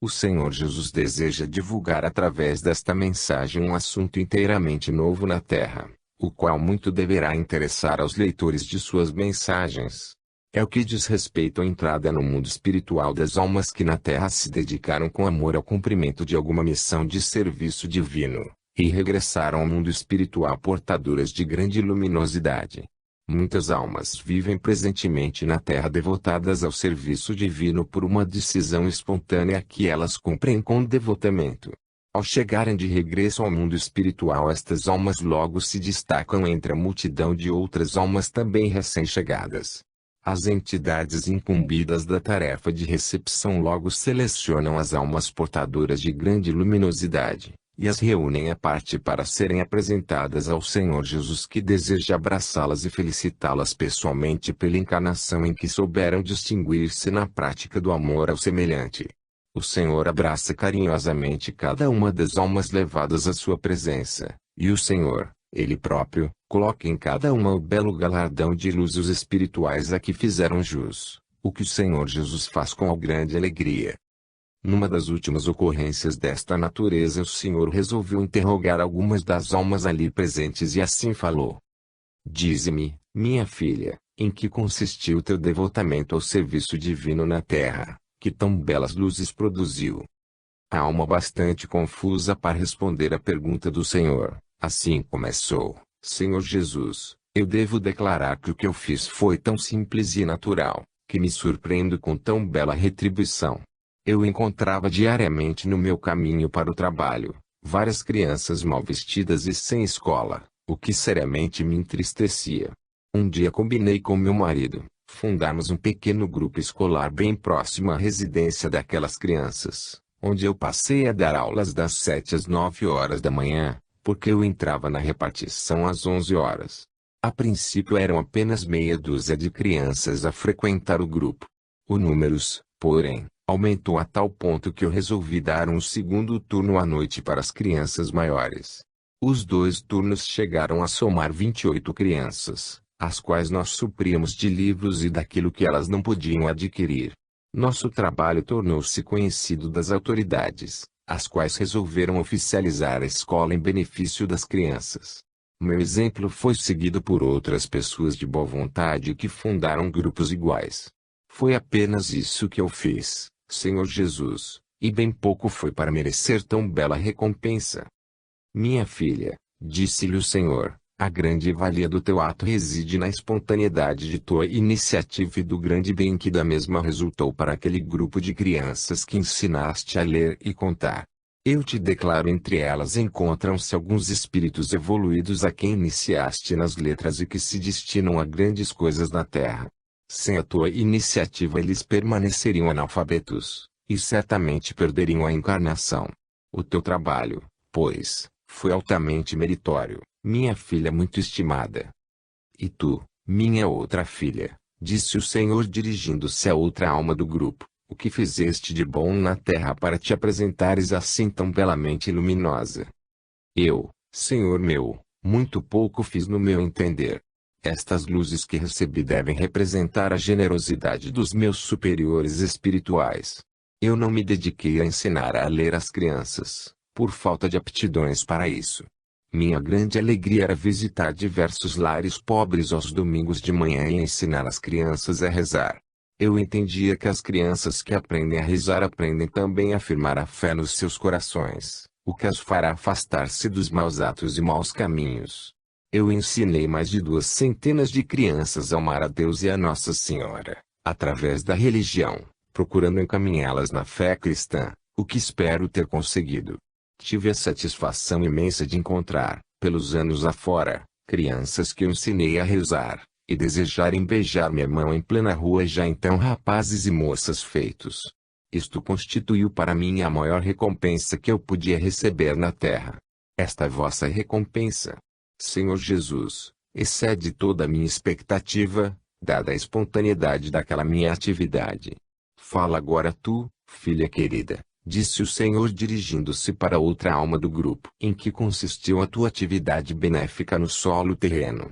O Senhor Jesus deseja divulgar através desta mensagem um assunto inteiramente novo na terra, o qual muito deverá interessar aos leitores de suas mensagens. É o que diz respeito à entrada no mundo espiritual das almas que na Terra se dedicaram com amor ao cumprimento de alguma missão de serviço divino, e regressaram ao mundo espiritual portadoras de grande luminosidade. Muitas almas vivem presentemente na Terra devotadas ao serviço divino por uma decisão espontânea que elas cumprem com devotamento. Ao chegarem de regresso ao mundo espiritual, estas almas logo se destacam entre a multidão de outras almas também recém-chegadas. As entidades incumbidas da tarefa de recepção logo selecionam as almas portadoras de grande luminosidade, e as reúnem à parte para serem apresentadas ao Senhor Jesus, que deseja abraçá-las e felicitá-las pessoalmente pela encarnação em que souberam distinguir-se na prática do amor ao semelhante. O Senhor abraça carinhosamente cada uma das almas levadas à sua presença, e o Senhor, Ele próprio, coloca em cada uma o belo galardão de luzes espirituais a que fizeram jus, o que o Senhor Jesus faz com grande alegria. Numa das últimas ocorrências desta natureza, o Senhor resolveu interrogar algumas das almas ali presentes e assim falou: Dize-me, minha filha, em que consistiu teu devotamento ao serviço divino na terra, que tão belas luzes produziu? A alma bastante confusa para responder à pergunta do Senhor, assim começou: Senhor Jesus, eu devo declarar que o que eu fiz foi tão simples e natural, que me surpreendo com tão bela retribuição. Eu encontrava diariamente no meu caminho para o trabalho, Várias crianças mal vestidas e sem escola, o que seriamente me entristecia. Um dia combinei com meu marido fundarmos um pequeno grupo escolar bem próximo à residência daquelas crianças, onde eu passei a dar aulas das 7 às 9 horas da manhã, porque eu entrava na repartição às 11 horas. A princípio eram apenas meia dúzia de crianças a frequentar o grupo. O número, porém, aumentou a tal ponto que eu resolvi dar um segundo turno à noite para as crianças maiores. Os 2 turnos chegaram a somar 28 crianças, as quais nós supríamos de livros e daquilo que elas não podiam adquirir. Nosso trabalho tornou-se conhecido das autoridades, as quais resolveram oficializar a escola em benefício das crianças. Meu exemplo foi seguido por outras pessoas de boa vontade que fundaram grupos iguais. Foi apenas isso que eu fiz, Senhor Jesus, e bem pouco foi para merecer tão bela recompensa. Minha filha, disse-lhe o Senhor, a grande valia do teu ato reside na espontaneidade de tua iniciativa e do grande bem que da mesma resultou para aquele grupo de crianças que ensinaste a ler e contar. Eu te declaro, entre elas encontram-se alguns espíritos evoluídos a quem iniciaste nas letras e que se destinam a grandes coisas na terra. Sem a tua iniciativa eles permaneceriam analfabetos, e certamente perderiam a encarnação. O teu trabalho, pois, foi altamente meritório, minha filha muito estimada. E tu, minha outra filha, disse o Senhor dirigindo-se a outra alma do grupo, o que fizeste de bom na terra para te apresentares assim tão belamente luminosa? Eu, Senhor meu, muito pouco fiz no meu entender. Estas luzes que recebi devem representar a generosidade dos meus superiores espirituais. Eu não me dediquei a ensinar a ler às crianças, por falta de aptidões para isso. Minha grande alegria era visitar diversos lares pobres aos domingos de manhã e ensinar as crianças a rezar. Eu entendia que as crianças que aprendem a rezar aprendem também a firmar a fé nos seus corações, o que as fará afastar-se dos maus atos e maus caminhos. Eu ensinei mais de 200 de crianças a amar a Deus e a Nossa Senhora, através da religião, procurando encaminhá-las na fé cristã, o que espero ter conseguido. Tive a satisfação imensa de encontrar, pelos anos afora, crianças que eu ensinei a rezar, e desejarem beijar minha mão em plena rua já então rapazes e moças feitos. Isto constituiu para mim a maior recompensa que eu podia receber na terra. Esta vossa recompensa, Senhor Jesus, excede toda a minha expectativa, dada a espontaneidade daquela minha atividade. Fala agora tu, filha querida, disse o Senhor dirigindo-se para outra alma do grupo. Em que consistiu a tua atividade benéfica no solo terreno?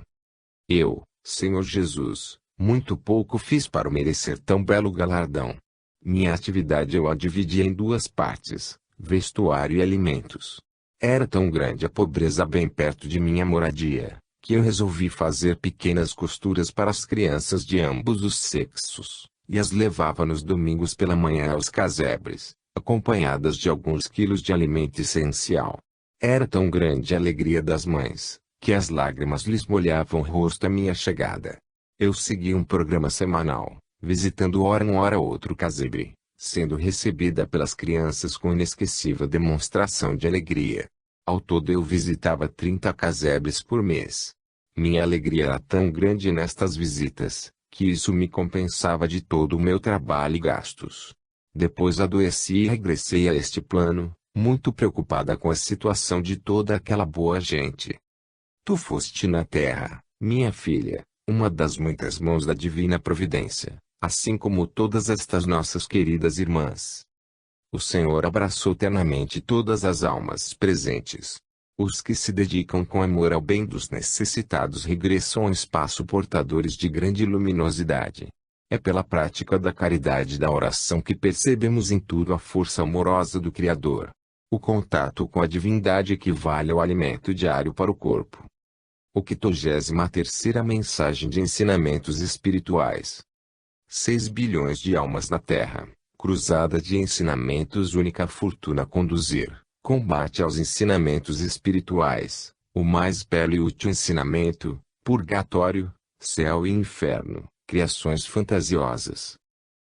Eu, Senhor Jesus, muito pouco fiz para merecer tão belo galardão. Minha atividade eu a dividia em 2 partes, vestuário e alimentos. Era tão grande a pobreza bem perto de minha moradia, que eu resolvi fazer pequenas costuras para as crianças de ambos os sexos, e as levava nos domingos pela manhã aos casebres, acompanhadas de alguns quilos de alimento essencial. Era tão grande a alegria das mães, que as lágrimas lhes molhavam o rosto à minha chegada. Eu segui um programa semanal, visitando ora um ora outro casebre, sendo recebida pelas crianças com inesquecível demonstração de alegria. Ao todo eu visitava 30 casebres por mês. Minha alegria era tão grande nestas visitas, que isso me compensava de todo o meu trabalho e gastos. Depois adoeci e regressei a este plano, muito preocupada com a situação de toda aquela boa gente. Tu foste na terra, minha filha, uma das muitas mãos da divina providência, assim como todas estas nossas queridas irmãs. O Senhor abraçou ternamente todas as almas presentes. Os que se dedicam com amor ao bem dos necessitados regressam ao espaço portadores de grande luminosidade. É pela prática da caridade e da oração que percebemos em tudo a força amorosa do Criador. O contato com a divindade equivale ao alimento diário para o corpo. 83ª Mensagem de Ensinamentos Espirituais. 6 bilhões de almas na Terra, cruzada de ensinamentos, única fortuna a conduzir, combate aos ensinamentos espirituais, o mais belo e útil ensinamento, purgatório, céu e inferno, criações fantasiosas.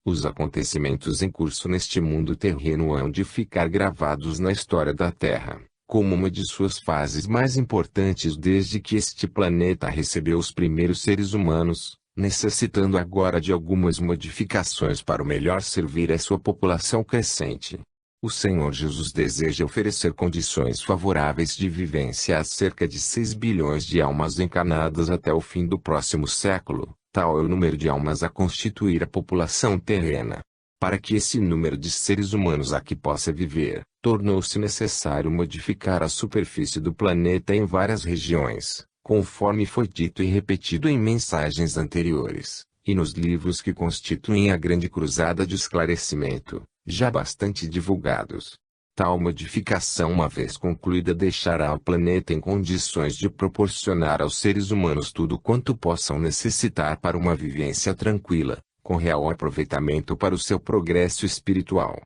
Os acontecimentos em curso neste mundo terreno hão de ficar gravados na história da Terra, como uma de suas fases mais importantes desde que este planeta recebeu os primeiros seres humanos, necessitando agora de algumas modificações para o melhor servir a sua população crescente. O Senhor Jesus deseja oferecer condições favoráveis de vivência a cerca de 6 bilhões de almas encarnadas até o fim do próximo século, tal é o número de almas a constituir a população terrena. Para que esse número de seres humanos aqui possa viver, tornou-se necessário modificar a superfície do planeta em várias regiões, conforme foi dito e repetido em mensagens anteriores, e nos livros que constituem a Grande Cruzada de Esclarecimento, já bastante divulgados. Tal modificação, uma vez concluída, deixará o planeta em condições de proporcionar aos seres humanos tudo quanto possam necessitar para uma vivência tranquila, com real aproveitamento para o seu progresso espiritual.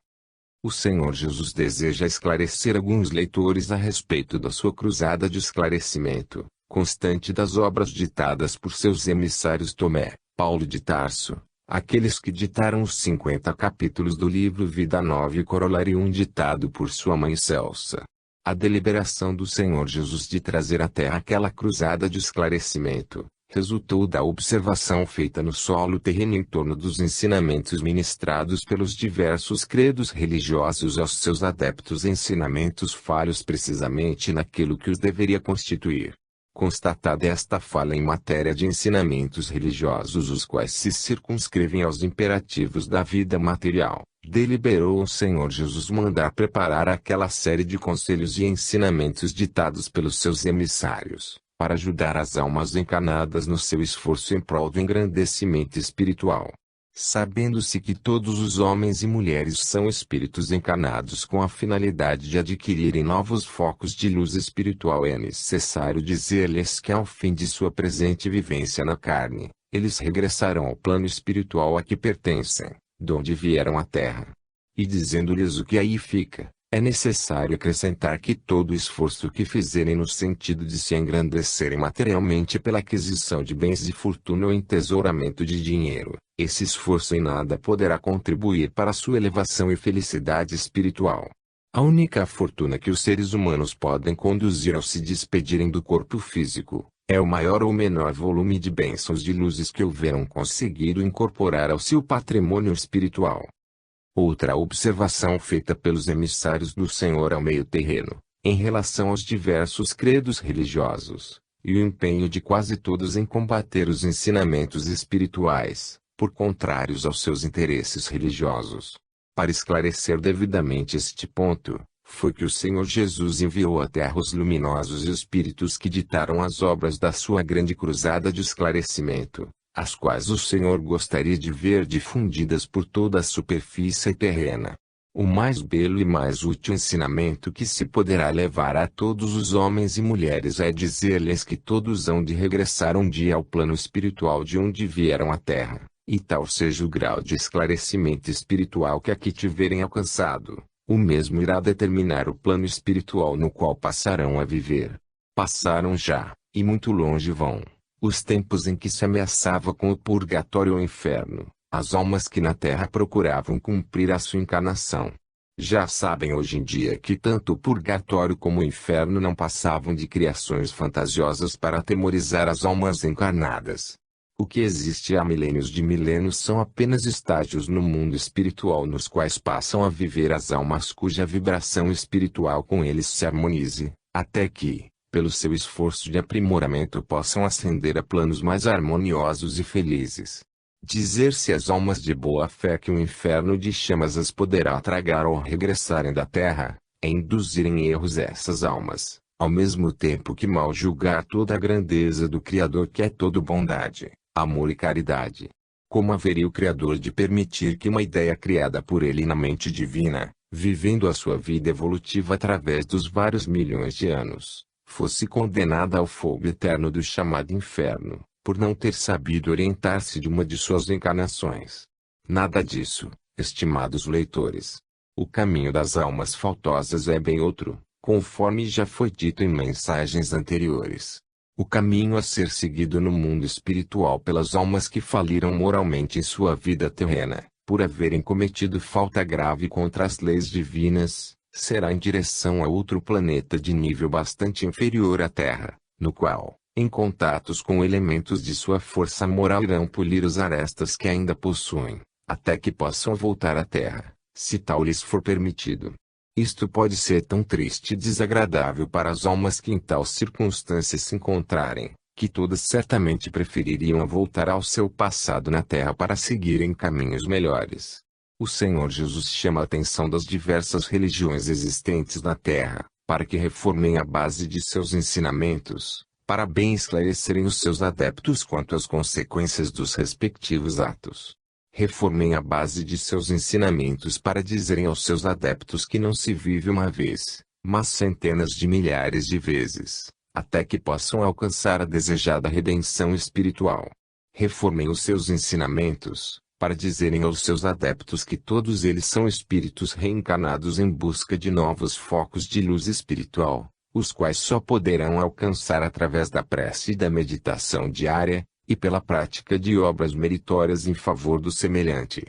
O Senhor Jesus deseja esclarecer alguns leitores a respeito da sua cruzada de esclarecimento, constante das obras ditadas por seus emissários Tomé, Paulo de Tarso, aqueles que ditaram os 50 capítulos do livro Vida Nova e Corolarium ditado por sua mãe Celsa. A deliberação do Senhor Jesus de trazer à Terra aquela cruzada de esclarecimento resultou da observação feita no solo terreno em torno dos ensinamentos ministrados pelos diversos credos religiosos aos seus adeptos, ensinamentos falhos precisamente naquilo que os deveria constituir. Constatada esta falha em matéria de ensinamentos religiosos, os quais se circunscrevem aos imperativos da vida material, deliberou o Senhor Jesus mandar preparar aquela série de conselhos e ensinamentos ditados pelos seus emissários, para ajudar as almas encarnadas no seu esforço em prol do engrandecimento espiritual. Sabendo-se que todos os homens e mulheres são espíritos encarnados com a finalidade de adquirirem novos focos de luz espiritual, é necessário dizer-lhes que ao fim de sua presente vivência na carne, eles regressarão ao plano espiritual a que pertencem, de onde vieram à Terra. E dizendo-lhes o que aí fica, é necessário acrescentar que todo o esforço que fizerem no sentido de se engrandecerem materialmente pela aquisição de bens de fortuna ou entesouramento de dinheiro, esse esforço em nada poderá contribuir para a sua elevação e felicidade espiritual. A única fortuna que os seres humanos podem conduzir ao se despedirem do corpo físico, é o maior ou menor volume de bênçãos de luzes que houveram conseguido incorporar ao seu patrimônio espiritual. Outra observação feita pelos emissários do Senhor ao meio terreno, em relação aos diversos credos religiosos, e o empenho de quase todos em combater os ensinamentos espirituais, por contrários aos seus interesses religiosos. Para esclarecer devidamente este ponto, foi que o Senhor Jesus enviou à Terra os luminosos espíritos que ditaram as obras da sua grande cruzada de esclarecimento, as quais o Senhor gostaria de ver difundidas por toda a superfície terrena. O mais belo e mais útil ensinamento que se poderá levar a todos os homens e mulheres é dizer-lhes que todos hão de regressar um dia ao plano espiritual de onde vieram à Terra, e tal seja o grau de esclarecimento espiritual que aqui tiverem alcançado, o mesmo irá determinar o plano espiritual no qual passarão a viver. Passaram já, e muito longe vão, os tempos em que se ameaçava com o purgatório ou inferno, as almas que na Terra procuravam cumprir a sua encarnação. Já sabem hoje em dia que tanto o purgatório como o inferno não passavam de criações fantasiosas para atemorizar as almas encarnadas. O que existe há milênios de milênios são apenas estágios no mundo espiritual nos quais passam a viver as almas cuja vibração espiritual com eles se harmonize, até que, pelo seu esforço de aprimoramento, possam ascender a planos mais harmoniosos e felizes. Dizer-se às almas de boa fé que o inferno de chamas as poderá tragar ao regressarem da terra, é induzir em erros essas almas, ao mesmo tempo que mal julgar toda a grandeza do Criador, que é todo bondade, amor e caridade. Como haveria o Criador de permitir que uma ideia criada por ele na mente divina, vivendo a sua vida evolutiva através dos vários milhões de anos, fosse condenada ao fogo eterno do chamado inferno, por não ter sabido orientar-se de uma de suas encarnações? Nada disso, estimados leitores. O caminho das almas faltosas é bem outro, conforme já foi dito em mensagens anteriores. O caminho a ser seguido no mundo espiritual pelas almas que faliram moralmente em sua vida terrena, por haverem cometido falta grave contra as leis divinas, será em direção a outro planeta de nível bastante inferior à Terra, no qual, em contatos com elementos de sua força moral, irão polir as arestas que ainda possuem, até que possam voltar à Terra, se tal lhes for permitido. Isto pode ser tão triste e desagradável para as almas que em tal circunstância se encontrarem, que todas certamente prefeririam voltar ao seu passado na Terra para seguirem caminhos melhores. O Senhor Jesus chama a atenção das diversas religiões existentes na Terra, para que reformem a base de seus ensinamentos, para bem esclarecerem os seus adeptos quanto às consequências dos respectivos atos. Reformem a base de seus ensinamentos para dizerem aos seus adeptos que não se vive uma vez, mas centenas de milhares de vezes, até que possam alcançar a desejada redenção espiritual. Reformem os seus ensinamentos, para dizerem aos seus adeptos que todos eles são espíritos reencarnados em busca de novos focos de luz espiritual, os quais só poderão alcançar através da prece e da meditação diária, e pela prática de obras meritórias em favor do semelhante.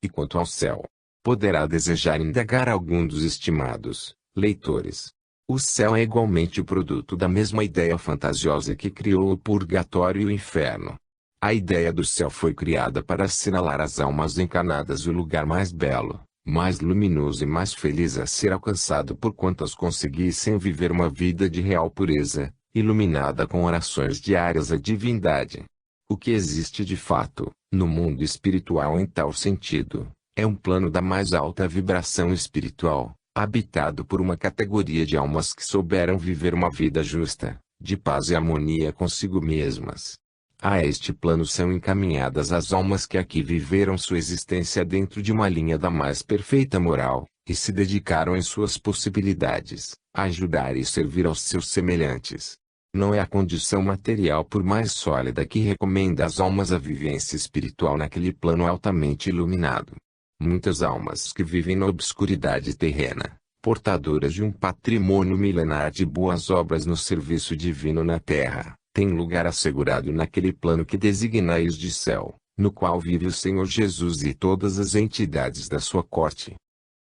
E quanto ao céu, poderá desejar indagar algum dos estimados leitores. O céu é igualmente o produto da mesma ideia fantasiosa que criou o purgatório e o inferno. A ideia do céu foi criada para assinalar às almas encarnadas o lugar mais belo, mais luminoso e mais feliz a ser alcançado por quantas conseguissem viver uma vida de real pureza, iluminada com orações diárias à divindade. O que existe de fato, no mundo espiritual em tal sentido, é um plano da mais alta vibração espiritual, habitado por uma categoria de almas que souberam viver uma vida justa, de paz e harmonia consigo mesmas. A este plano são encaminhadas as almas que aqui viveram sua existência dentro de uma linha da mais perfeita moral, e se dedicaram em suas possibilidades, a ajudar e servir aos seus semelhantes. Não é a condição material por mais sólida que recomenda às almas a vivência espiritual naquele plano altamente iluminado. Muitas almas que vivem na obscuridade terrena, portadoras de um patrimônio milenar de boas obras no serviço divino na terra, têm lugar assegurado naquele plano que designais de céu, no qual vive o Senhor Jesus e todas as entidades da sua corte.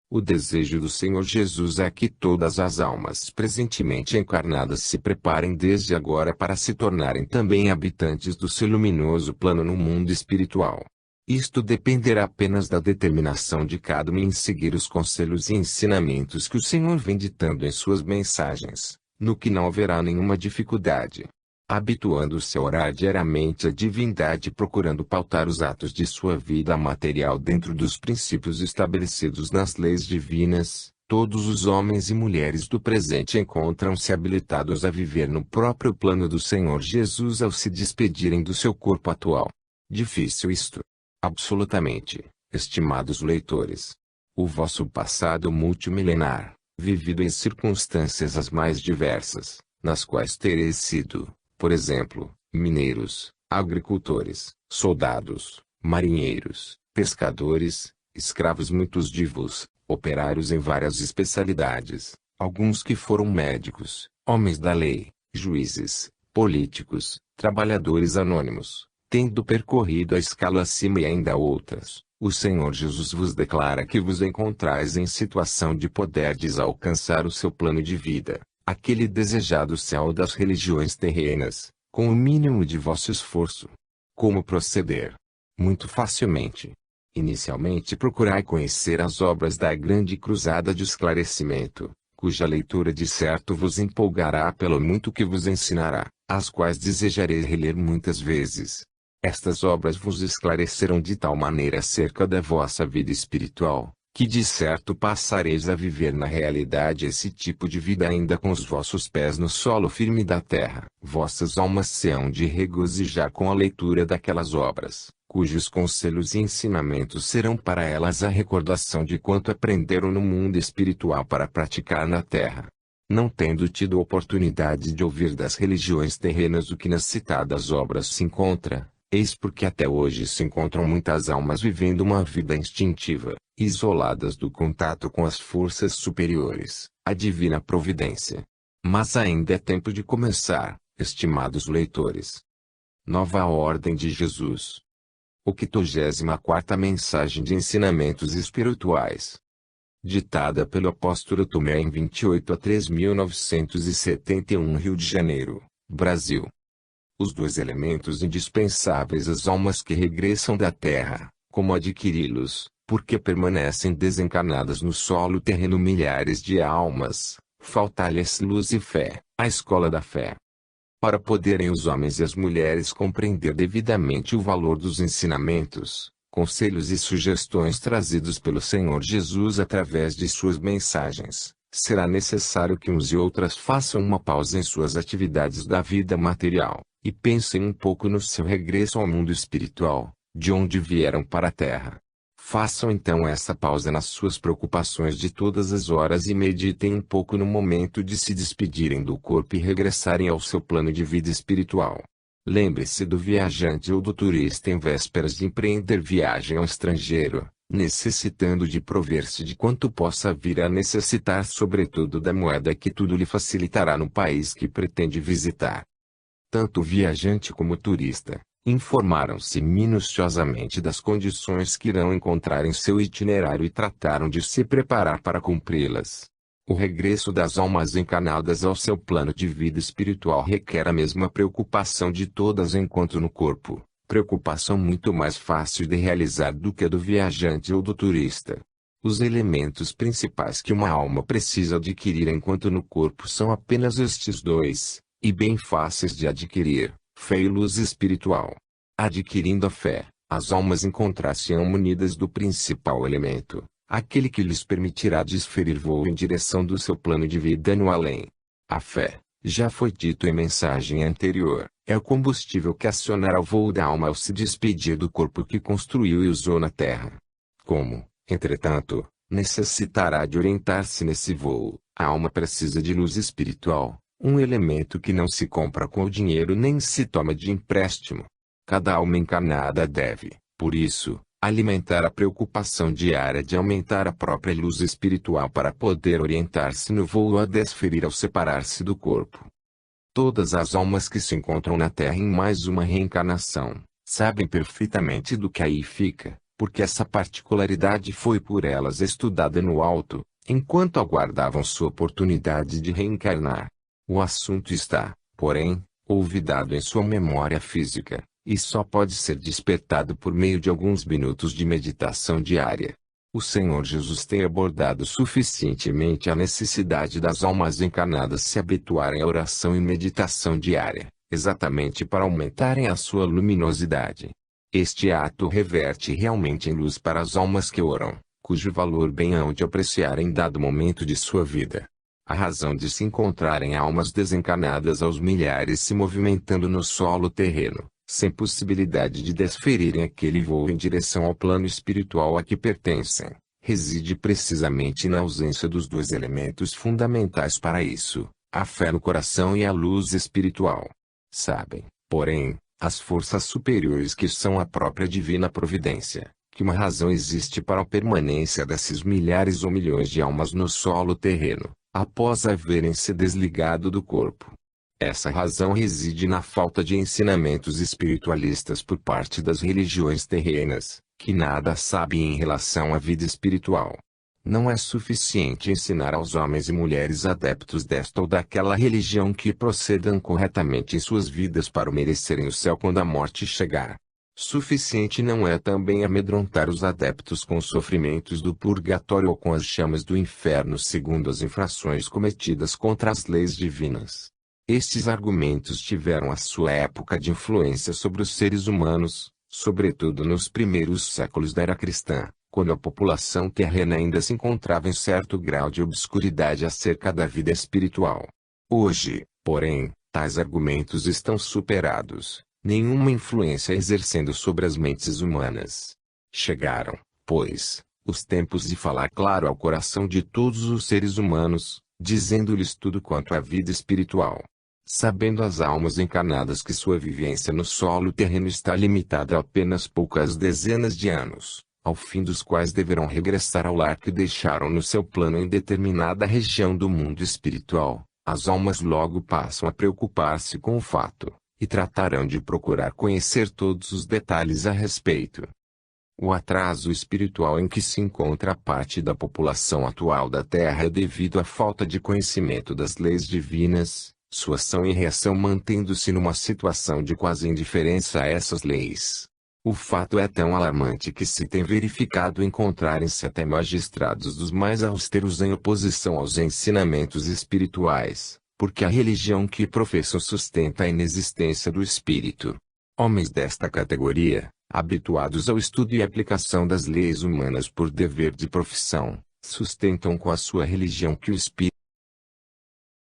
O desejo do Senhor Jesus é que todas as almas presentemente encarnadas se preparem desde agora para se tornarem também habitantes do seu luminoso plano no mundo espiritual. Isto dependerá apenas da determinação de cada um em seguir os conselhos e ensinamentos que o Senhor vem ditando em suas mensagens, no que não haverá nenhuma dificuldade. Habituando-se a orar diariamente à divindade e procurando pautar os atos de sua vida material dentro dos princípios estabelecidos nas leis divinas, todos os homens e mulheres do presente encontram-se habilitados a viver no próprio plano do Senhor Jesus ao se despedirem do seu corpo atual. Difícil isto. Absolutamente, estimados leitores. O vosso passado multimilenar, vivido em circunstâncias as mais diversas, nas quais tereis sido, por exemplo, mineiros, agricultores, soldados, marinheiros, pescadores, escravos muitos divos, operários em várias especialidades, alguns que foram médicos, homens da lei, juízes, políticos, trabalhadores anônimos, tendo percorrido a escala acima e ainda outras, o Senhor Jesus vos declara que vos encontrais em situação de poderdes alcançar o seu plano de vida, aquele desejado céu das religiões terrenas, com o mínimo de vosso esforço. Como proceder? Muito facilmente. Inicialmente procurai conhecer as obras da grande cruzada de esclarecimento, cuja leitura de certo vos empolgará pelo muito que vos ensinará, as quais desejareis reler muitas vezes. Estas obras vos esclarecerão de tal maneira acerca da vossa vida espiritual, que de certo passareis a viver na realidade esse tipo de vida ainda com os vossos pés no solo firme da terra. Vossas almas se hão de regozijar com a leitura daquelas obras, cujos conselhos e ensinamentos serão para elas a recordação de quanto aprenderam no mundo espiritual para praticar na terra. Não tendo tido oportunidade de ouvir das religiões terrenas o que nas citadas obras se encontra, eis porque até hoje se encontram muitas almas vivendo uma vida instintiva, isoladas do contato com as forças superiores, a divina providência. Mas ainda é tempo de começar, estimados leitores. Nova Ordem de Jesus. 84ª Mensagem de Ensinamentos Espirituais. ditada pelo apóstolo Tomé em 28 a 3.971, Rio de Janeiro, Brasil. Os dois elementos indispensáveis às almas que regressam da terra, como adquiri-los, porque permanecem desencarnadas no solo terreno milhares de almas, falta-lhes luz e fé, a escola da fé. Para poderem os homens e as mulheres compreender devidamente o valor dos ensinamentos, conselhos e sugestões trazidos pelo Senhor Jesus através de suas mensagens, será necessário que uns e outras façam uma pausa em suas atividades da vida material, e pensem um pouco no seu regresso ao mundo espiritual, de onde vieram para a Terra. Façam então essa pausa nas suas preocupações de todas as horas e meditem um pouco no momento de se despedirem do corpo e regressarem ao seu plano de vida espiritual. Lembre-se do viajante ou do turista em vésperas de empreender viagem ao estrangeiro, necessitando de prover-se de quanto possa vir a necessitar, sobretudo da moeda que tudo lhe facilitará no país que pretende visitar. Tanto o viajante como o turista informaram-se minuciosamente das condições que irão encontrar em seu itinerário e trataram de se preparar para cumpri-las. O regresso das almas encarnadas ao seu plano de vida espiritual requer a mesma preocupação de todas enquanto no corpo, preocupação muito mais fácil de realizar do que a do viajante ou do turista. Os elementos principais que uma alma precisa adquirir enquanto no corpo são apenas estes dois, e bem fáceis de adquirir: fé e luz espiritual. Adquirindo a fé, as almas encontrar-se-ão munidas do principal elemento, aquele que lhes permitirá desferir voo em direção do seu plano de vida no além. A fé, já foi dito em mensagem anterior, é o combustível que acionará o voo da alma ao se despedir do corpo que construiu e usou na terra. Como, entretanto, necessitará de orientar-se nesse voo, a alma precisa de luz espiritual, um elemento que não se compra com o dinheiro nem se toma de empréstimo. Cada alma encarnada deve, por isso, alimentar a preocupação diária de aumentar a própria luz espiritual para poder orientar-se no voo a desferir ao separar-se do corpo. Todas as almas que se encontram na Terra em mais uma reencarnação, sabem perfeitamente do que aí fica, porque essa particularidade foi por elas estudada no alto, enquanto aguardavam sua oportunidade de reencarnar. O assunto está, porém, olvidado em sua memória física, e só pode ser despertado por meio de alguns minutos de meditação diária. O Senhor Jesus tem abordado suficientemente a necessidade das almas encarnadas se habituarem à oração e meditação diária, exatamente para aumentarem a sua luminosidade. Este ato reverte realmente em luz para as almas que oram, cujo valor bem hão de apreciar em dado momento de sua vida. A razão de se encontrarem almas desencarnadas aos milhares se movimentando no solo terreno, sem possibilidade de desferirem aquele voo em direção ao plano espiritual a que pertencem, reside precisamente na ausência dos dois elementos fundamentais para isso, a fé no coração e a luz espiritual. Sabem, porém, as forças superiores que são a própria divina providência, que uma razão existe para a permanência desses milhares ou milhões de almas no solo terreno, após haverem se desligado do corpo. Essa razão reside na falta de ensinamentos espiritualistas por parte das religiões terrenas, que nada sabem em relação à vida espiritual. Não é suficiente ensinar aos homens e mulheres adeptos desta ou daquela religião que procedam corretamente em suas vidas para merecerem o céu quando a morte chegar. Suficiente não é também amedrontar os adeptos com os sofrimentos do purgatório ou com as chamas do inferno segundo as infrações cometidas contra as leis divinas. Estes argumentos tiveram a sua época de influência sobre os seres humanos, sobretudo nos primeiros séculos da era cristã, quando a população terrena ainda se encontrava em certo grau de obscuridade acerca da vida espiritual. Hoje, porém, tais argumentos estão superados, nenhuma influência exercendo sobre as mentes humanas. Chegaram, pois, os tempos de falar claro ao coração de todos os seres humanos, dizendo-lhes tudo quanto à vida espiritual. Sabendo as almas encarnadas que sua vivência no solo terreno está limitada a apenas poucas dezenas de anos, ao fim dos quais deverão regressar ao lar que deixaram no seu plano em determinada região do mundo espiritual, as almas logo passam a preocupar-se com o fato, e tratarão de procurar conhecer todos os detalhes a respeito. O atraso espiritual em que se encontra a parte da população atual da Terra é devido à falta de conhecimento das leis divinas, sua ação e reação mantendo-se numa situação de quase indiferença a essas leis. O fato é tão alarmante que se tem verificado encontrarem-se até magistrados dos mais austeros em oposição aos ensinamentos espirituais, porque a religião que professam sustenta a inexistência do espírito. Homens desta categoria, habituados ao estudo e aplicação das leis humanas por dever de profissão, sustentam com a sua religião que o espírito